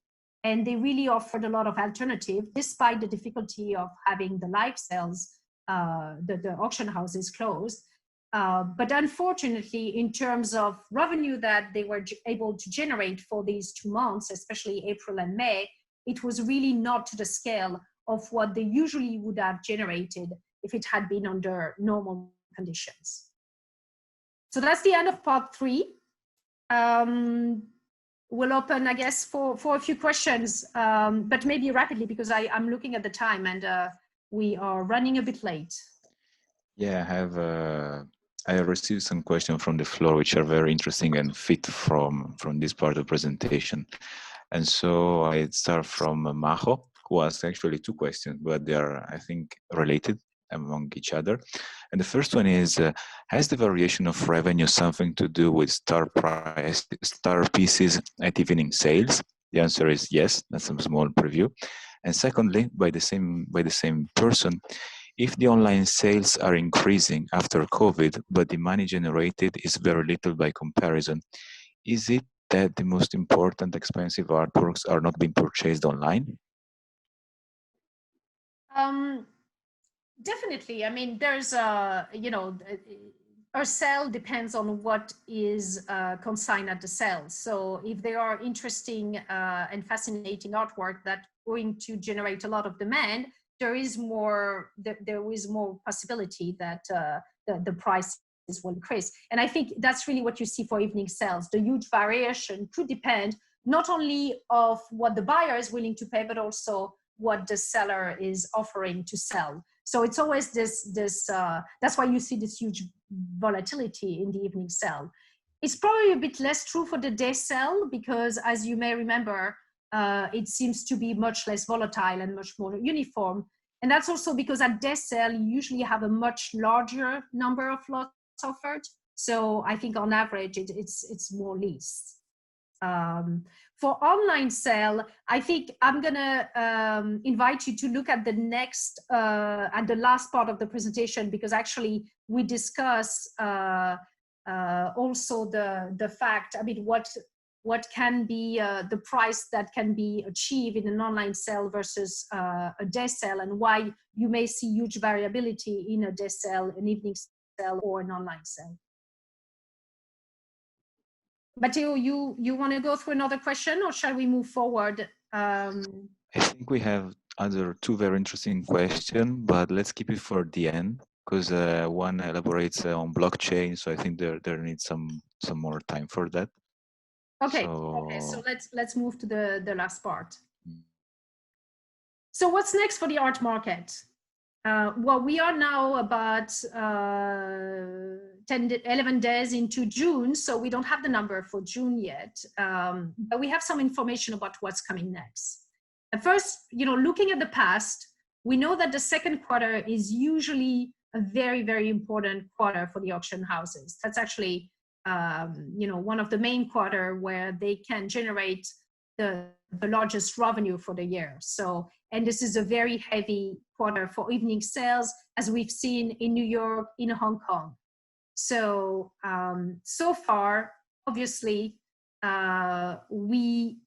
and they really offered a lot of alternative despite the difficulty of having the live sales, the auction houses closed. But unfortunately, in terms of revenue that they were able to generate for these 2 months, especially April and May, it was really not to the scale of what they usually would have generated if it had been under normal conditions. So that's the end of part 3. We'll open, I guess, for a few questions, but maybe rapidly because I'm looking at the time and we are running a bit late. Yeah, I have received some questions from the floor, which are very interesting and fit from this part of the presentation. And so I start from Majo, who asked actually 2 questions, but they are, I think, related among each other. And the first one is, has the variation of revenue something to do with star pieces at evening sales? The answer is yes. That's a small preview. And secondly, by the same person, if the online sales are increasing after COVID, but the money generated is very little by comparison, is it that the most important expensive artworks are not being purchased online? Definitely. I mean, there's you know, our sale depends on what is consigned at the sale. So if there are interesting and fascinating artwork that going to generate a lot of demand, there is more possibility that the price will increase. And I think that's really what you see for evening sales. The huge variation could depend not only of what the buyer is willing to pay, but also what the seller is offering to sell. So it's always that's why you see this huge volatility in the evening sale. It's probably a bit less true for the day sale because, as you may remember, it seems to be much less volatile and much more uniform. And that's also because at day sale, you usually have a much larger number of lots offered. So I think on average, it's more leased. For online sale, I think I'm gonna invite you to look at the next and the last part of the presentation, because actually we discuss also the fact, I mean, what can be the price that can be achieved in an online sale versus a day sale, and why you may see huge variability in a day sale, an evening sale, or an online sale. Matteo, you want to go through another question, or shall we move forward? I think we have other two very interesting questions, but let's keep it for the end, because one elaborates on blockchain, so I think there needs some more time for that. Okay. So let's move to the last part. So what's next for the art market? Well, we are now about 11 days into June, so we don't have the number for June yet, but we have some information about what's coming next. At first, looking at the past, we know that the second quarter is usually a very, very important quarter for the auction houses. That's actually, one of the main quarter where they can generate the largest revenue for the year. So, and this is a very heavy quarter for evening sales, as we've seen in New York, in Hong Kong. So, so far, obviously, we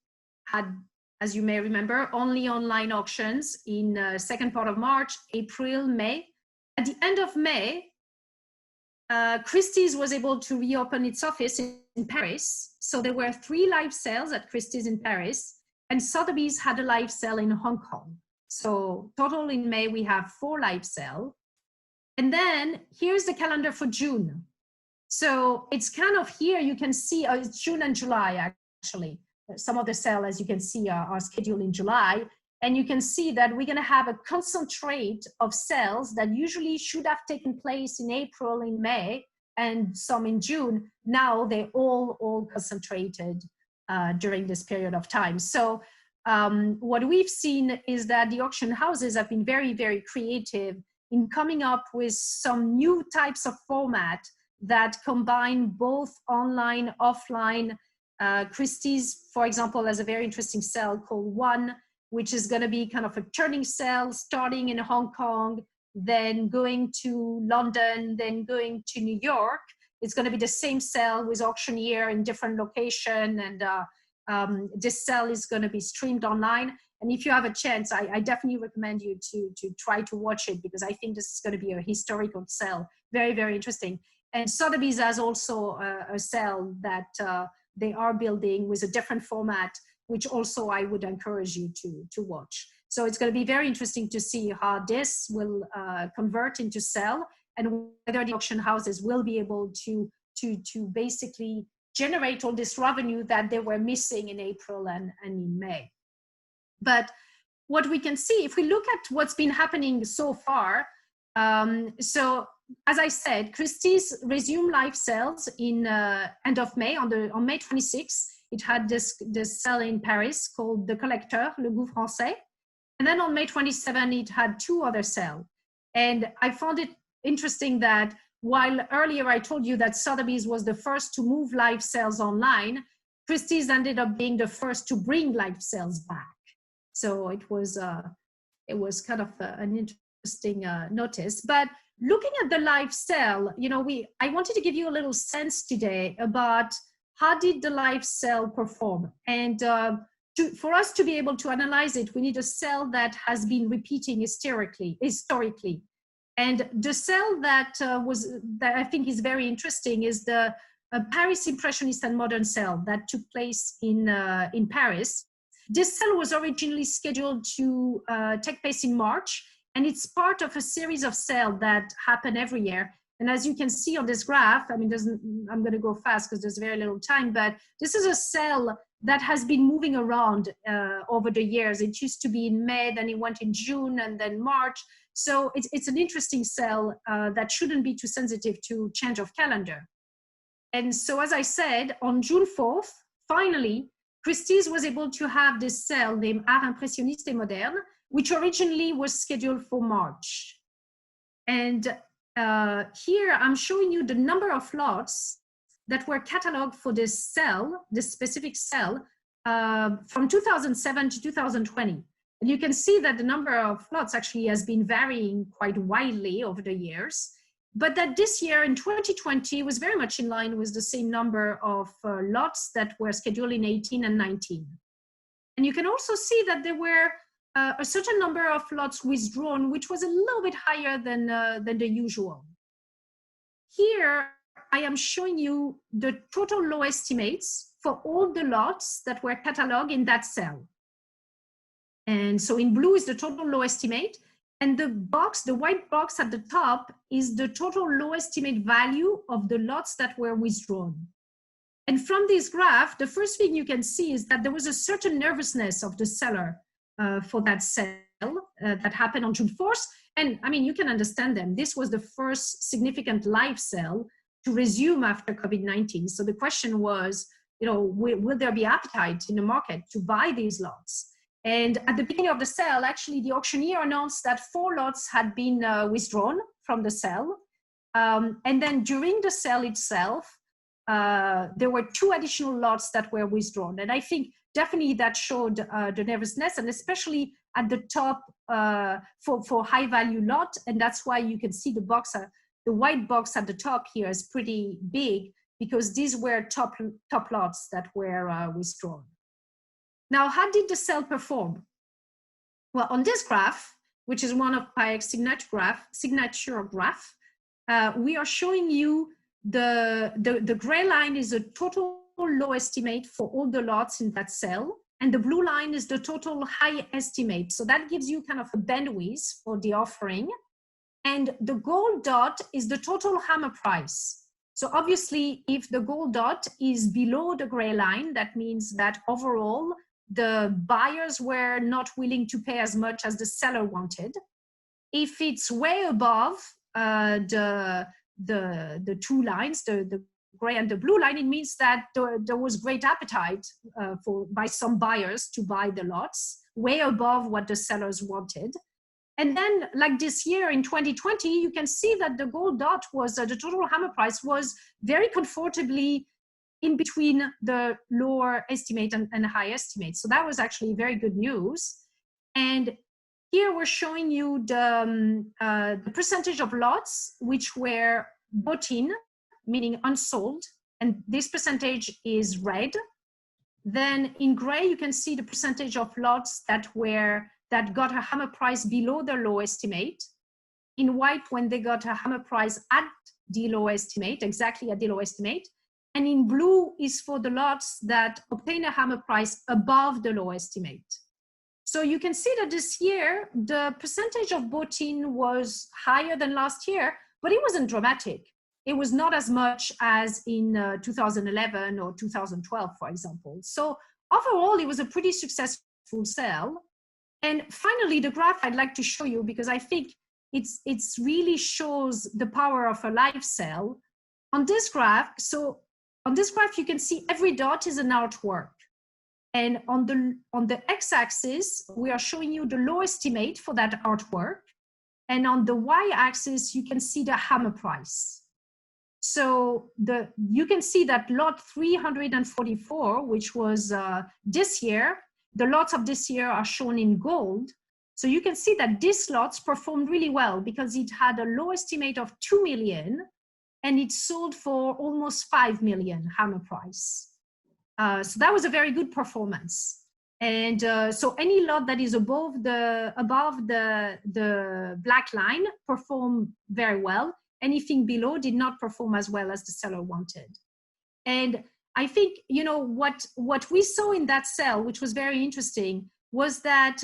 had, as you may remember, only online auctions in second part of March, April, May. At the end of May, Christies was able to reopen its office in Paris. So there were 3 live sales at Christies in Paris, and Sotheby's had a live sale in Hong Kong. So total in May, we have 4 live sales. And then here's the calendar for June. So it's kind of here, you can see, it's June and July, actually. Some of the sales, as you can see, are scheduled in July. And you can see that we're going to have a concentrate of sales that usually should have taken place in April, in May, and some in June. Now they're all concentrated during this period of time. So what we've seen is that the auction houses have been very, very creative in coming up with some new types of format that combine both online, offline. Christie's, for example, has a very interesting sale called One, which is going to be kind of a turning sale starting in Hong Kong, then going to London, then going to New York. It's going to be the same sale with auctioneer in different location, and this sale is going to be streamed online. And if you have a chance, I definitely recommend you to try to watch it, because I think this is going to be a historical sale. Very, very interesting. And Sotheby's has also a sale that they are building with a different format, which also I would encourage you to watch. So it's going to be very interesting to see how this will convert into sale, and whether the auction houses will be able to basically generate all this revenue that they were missing in April and in May. But what we can see, if we look at what's been happening so far, so as I said, Christie's resumed live sales in end of May, on May 26th. It had this sale in Paris called The Collector, Le Goût Français. And then on May 27, it had 2 other sales. And I found it interesting that while earlier I told you that Sotheby's was the first to move live sales online, Christie's ended up being the first to bring live sales back. So it was kind of an interesting notice. But looking at the live sale, I wanted to give you a little sense today about how did the live sale perform. And for us to be able to analyze it, we need a sale that has been repeating historically. And the sale that I think is very interesting is the Paris Impressionist and Modern sale that took place in Paris. This sale was originally scheduled to take place in March, and it's part of a series of sales that happen every year. And as you can see on this graph, I mean, I'm going to go fast because there's very little time, but this is a cell that has been moving around over the years. It used to be in May, then it went in June, and then March. So it's an interesting cell that shouldn't be too sensitive to change of calendar. And so, as I said, on June 4th, finally, Christies was able to have this cell named Art Impressionniste et Moderne, which originally was scheduled for March. And here I'm showing you the number of lots that were cataloged for this cell, this specific cell, from 2007 to 2020. And you can see that the number of lots actually has been varying quite widely over the years, but that this year in 2020 was very much in line with the same number of lots that were scheduled in 18 and 19. And you can also see that there were a certain number of lots withdrawn, which was a little bit higher than the usual. Here, I am showing you the total low estimates for all the lots that were cataloged in that cell. And so in blue is the total low estimate, and the box, the white box at the top, is the total low estimate value of the lots that were withdrawn. And from this graph, the first thing you can see is that there was a certain nervousness of the seller for that cell that happened on June 4th. And I mean, you can understand them. This was the first significant live cell to resume after COVID-19. So the question was, you know, will there be appetite in the market to buy these lots? And at the beginning of the sale, actually, the auctioneer announced that 4 lots had been withdrawn from the sale. And then during the sale itself, there were 2 additional lots that were withdrawn. And I think definitely that showed the nervousness, and especially at the top for high value lot. And that's why you can see the box, the white box at the top here is pretty big, because these were top lots that were withdrawn. Now, how did the cell perform? Well, on this graph, which is one of Pi-ex signature graph, we are showing you the gray line is a total low estimate for all the lots in that cell, and the blue line is the total high estimate. So that gives you kind of a bandwidth for the offering. And the gold dot is the total hammer price. So obviously, if the gold dot is below the gray line, that means that overall, the buyers were not willing to pay as much as the seller wanted. If it's way above the 2 lines, the gray and the blue line, it means that there was great appetite by some buyers to buy the lots, way above what the sellers wanted. And then, like this year in 2020, you can see that the gold dot was, the total hammer price was very comfortably in between the lower estimate and the high estimate. So that was actually very good news. And here we're showing you the percentage of lots which were bought in, meaning unsold. And this percentage is red. Then in gray, you can see the percentage of lots that got a hammer price below the low estimate. In white, when they got a hammer price at the low estimate, exactly at the low estimate. And in blue is for the lots that obtain a hammer price above the low estimate. So you can see that this year, the percentage of bought-in was higher than last year, but it wasn't dramatic. It was not as much as in 2011 or 2012, for example. So overall, it was a pretty successful sale. And finally, the graph I'd like to show you, because I think it's really shows the power of a live sale. On this graph, you can see every dot is an artwork. And on the x-axis, we are showing you the low estimate for that artwork. And on the y-axis, you can see the hammer price. So you can see that lot 344, which was this year, the lots of this year are shown in gold. So you can see that these lots performed really well because it had a low estimate of 2 million and it sold for almost 5 million hammer price. So that was a very good performance. And so any lot that is above the black line performed very well. Anything below did not perform as well as the seller wanted. And I think, you know, what we saw in that sale, which was very interesting, was that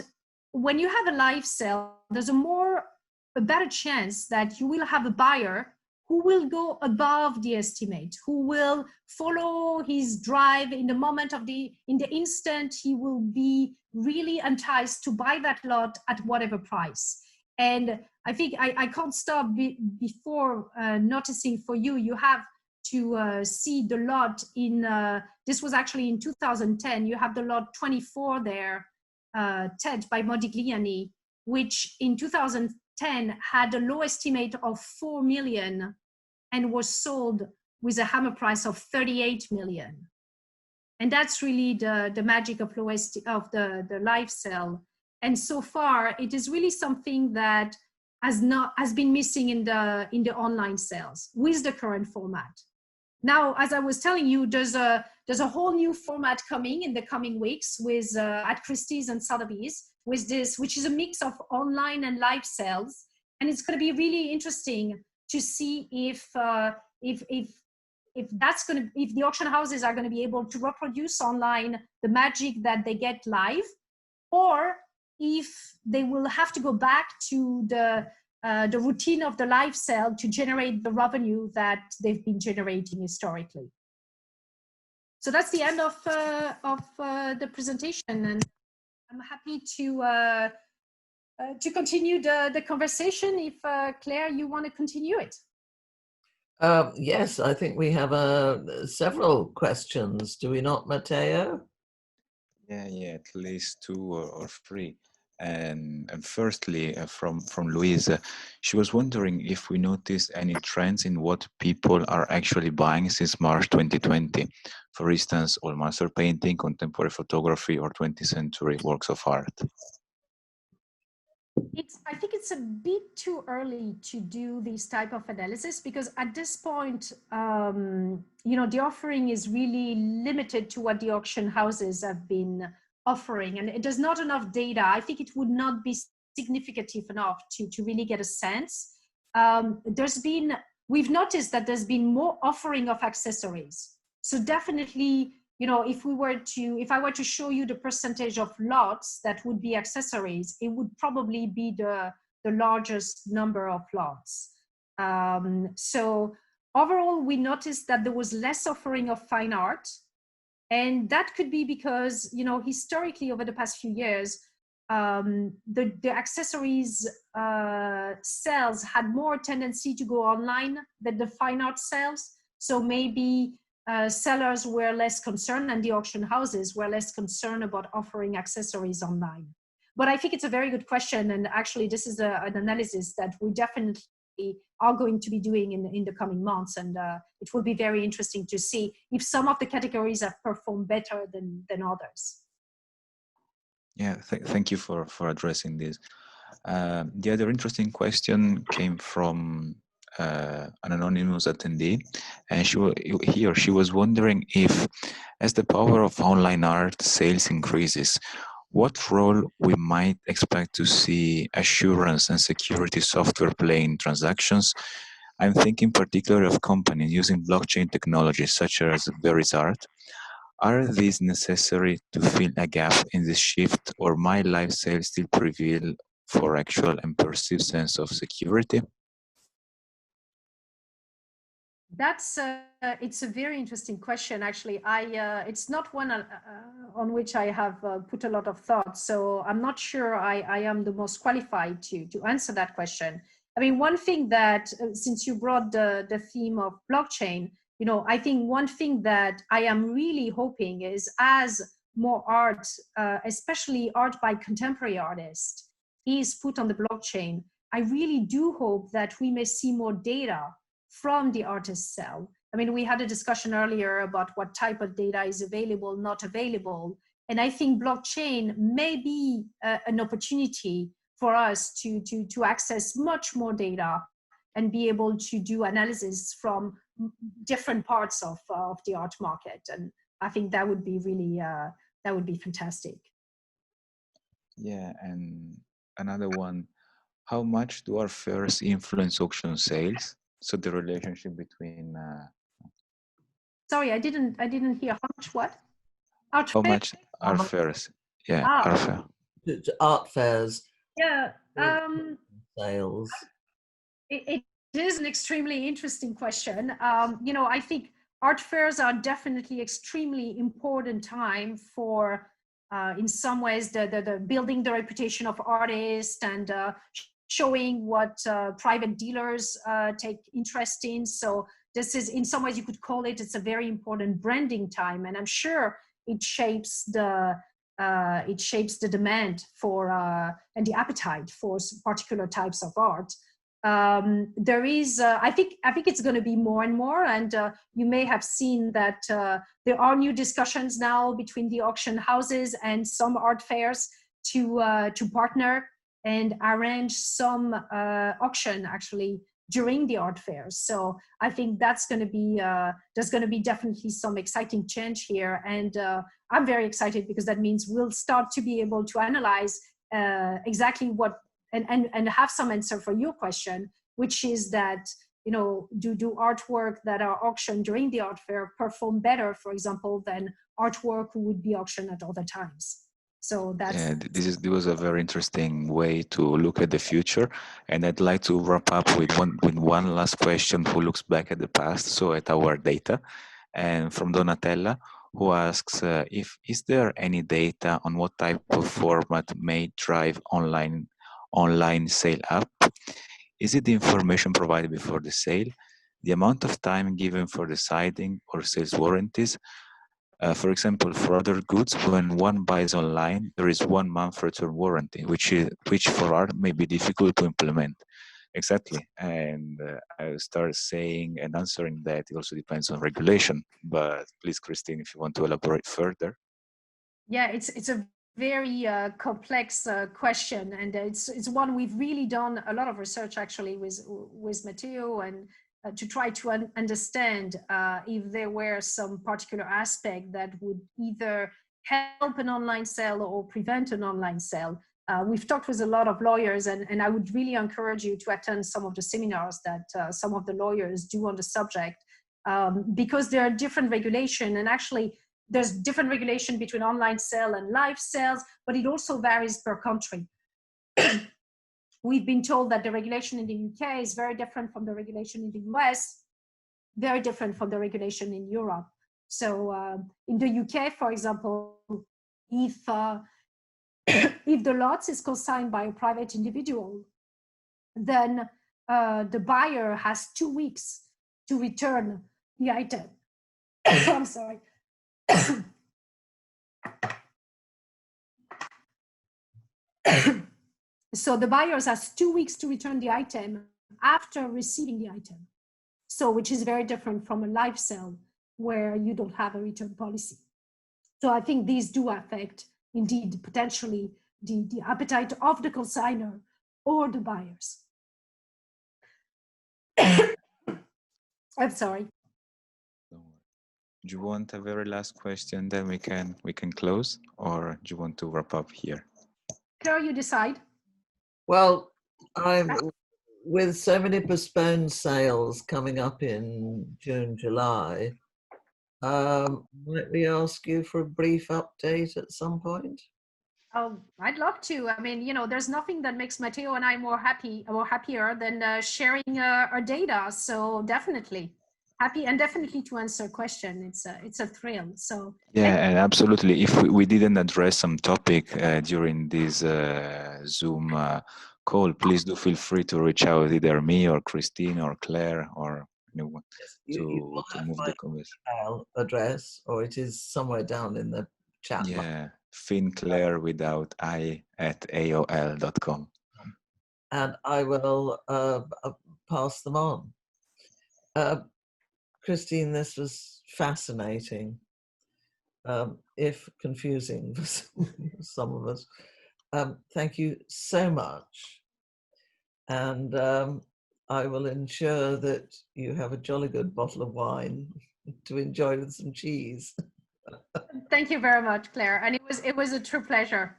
when you have a live sale, there's a better chance that you will have a buyer who will go above the estimate, who will follow his drive in the moment of in the instant he will be really enticed to buy that lot at whatever price. And I think I can't stop before noticing for you, you have to see the lot in, this was actually in 2010, you have the lot 24 there, TED by Modigliani, which in 2010 had a low estimate of 4 million and was sold with a hammer price of 38 million. And that's really the magic of the live sale. And so far, it is really something that has been missing in the online sales with the current format. Now, as I was telling you, there's a whole new format coming in the coming weeks with at Christies and Sotheby's with this, which is a mix of online and live sales, and it's going to be really interesting to see if the auction houses are going to be able to reproduce online the magic that they get live, or if they will have to go back to the routine of the live sale to generate the revenue that they've been generating historically. So that's the end of the presentation, and I'm happy to continue the conversation if Claire, you want to continue it. Yes, I think we have several questions. Do we not, Matteo? Yeah, at least 2 or 3. And firstly, from Louise, she was wondering if we noticed any trends in what people are actually buying since March 2020. For instance, oil master painting, contemporary photography, or 20th century works of art. I think it's a bit too early to do this type of analysis, because at this point, the offering is really limited to what the auction houses have been offering, and there's not enough data. I think it would not be significant enough to really get a sense. We've noticed that there's been more offering of accessories. So definitely, if I were to show you the percentage of lots that would be accessories, it would probably be the largest number of lots. So overall, we noticed that there was less offering of fine art. And that could be because, historically over the past few years, the accessories sales had more tendency to go online than the fine art sales. So maybe sellers were less concerned, and the auction houses were less concerned about offering accessories online. But I think it's a very good question, and actually this is an analysis that we definitely are going to be doing in the coming months, and it will be very interesting to see if some of the categories have performed better than others. Yeah, thank you for addressing this. The other interesting question came from an anonymous attendee, and she was wondering if, as the power of online art sales increases, what role we might expect to see assurance and security software play in transactions. I'm thinking particularly of companies using blockchain technologies such as Verisart. Are these necessary to fill a gap in this shift, or might live sales still prevail for actual and perceived sense of security? It's a very interesting question. Actually, it's not one on which I have put a lot of thought. So I'm not sure I am the most qualified to answer that question. I mean, one thing that, since you brought the theme of blockchain, I think one thing that I am really hoping is, as more art, especially art by contemporary artists, is put on the blockchain, I really do hope that we may see more data from the artist cell. I mean, we had a discussion earlier about what type of data is available, not available. And I think blockchain may be an opportunity for us to access much more data and be able to do analysis from different parts of the art market. And I think that would be really, that would be fantastic. Yeah, and another one, how much do our fairs influence auction sales? So the relationship between. Sorry, I didn't hear how much. What? How much are fairs? Yeah, our fair. Art fairs. Yeah. Sales. It It is an extremely interesting question. I think art fairs are definitely extremely important time for, in some ways, the building the reputation of artists and showing what private dealers take interest in. So this is, in some ways, you could call it, it's a very important branding time, and I'm sure it shapes the demand for and the appetite for particular types of art. There is, I think it's going to be more and more, and you may have seen that there are new discussions now between the auction houses and some art fairs to partner and arrange some auction actually during the art fairs. So I think that's going to be there's going to be definitely some exciting change here, and I'm very excited because that means we'll start to be able to analyze exactly what. And have some answer for your question, which is that, do artwork that are auctioned during the art fair perform better, for example, than artwork who would be auctioned at other times? So that's... Yeah, this was a very interesting way to look at the future. And I'd like to wrap up with one last question who looks back at the past, so at our data. And from Donatella, who asks, is there any data on what type of format may drive online sale up? Is it the information provided before the sale, the amount of time given for deciding, or sales warranties? For example, for other goods, when one buys online, there is 1 month return warranty, which for art may be difficult to implement. Exactly, and I start saying and answering that it also depends on regulation. But please, Christine, if you want to elaborate further. Yeah, it's a very complex question, and it's one we've really done a lot of research actually with Matteo, and to try to understand if there were some particular aspect that would either help an online sale or prevent an online sale. We've talked with a lot of lawyers, and I would really encourage you to attend some of the seminars that some of the lawyers do on the subject, because there are different regulation, and actually there's different regulation between online sale and live sales, but it also varies per country. We've been told that the regulation in the UK is very different from the regulation in the US, very different from the regulation in Europe. So in the UK, for example, if the lot is consigned by a private individual, then the buyer has 2 weeks to return the item. I'm sorry. So the buyers has 2 weeks to return the item after receiving the item. So which is very different from a live sale where you don't have a return policy. So I think these do affect indeed potentially the appetite of the consignor or the buyers. I'm sorry. Do you want a very last question, then we can close, or do you want to wrap up here? Claire, you decide. Well, with so many postponed sales coming up in June, July, might we ask you for a brief update at some point? Oh, I'd love to. I mean, there's nothing that makes Matteo and I more happier than sharing our data. So definitely happy, and definitely to answer a question. It's a thrill. So yeah, and absolutely. If we didn't address some topic during this Zoom call, please do feel free to reach out, either me or Christine or Claire or anyone, to move the conversation. Email address, or it is somewhere down in the chat. Yeah, FinClaire without I at AOL.com. And I will pass them on. Christine, this was fascinating, if confusing for some of us. Thank you so much. And I will ensure that you have a jolly good bottle of wine to enjoy with some cheese. Thank you very much, Claire. And it was a true pleasure.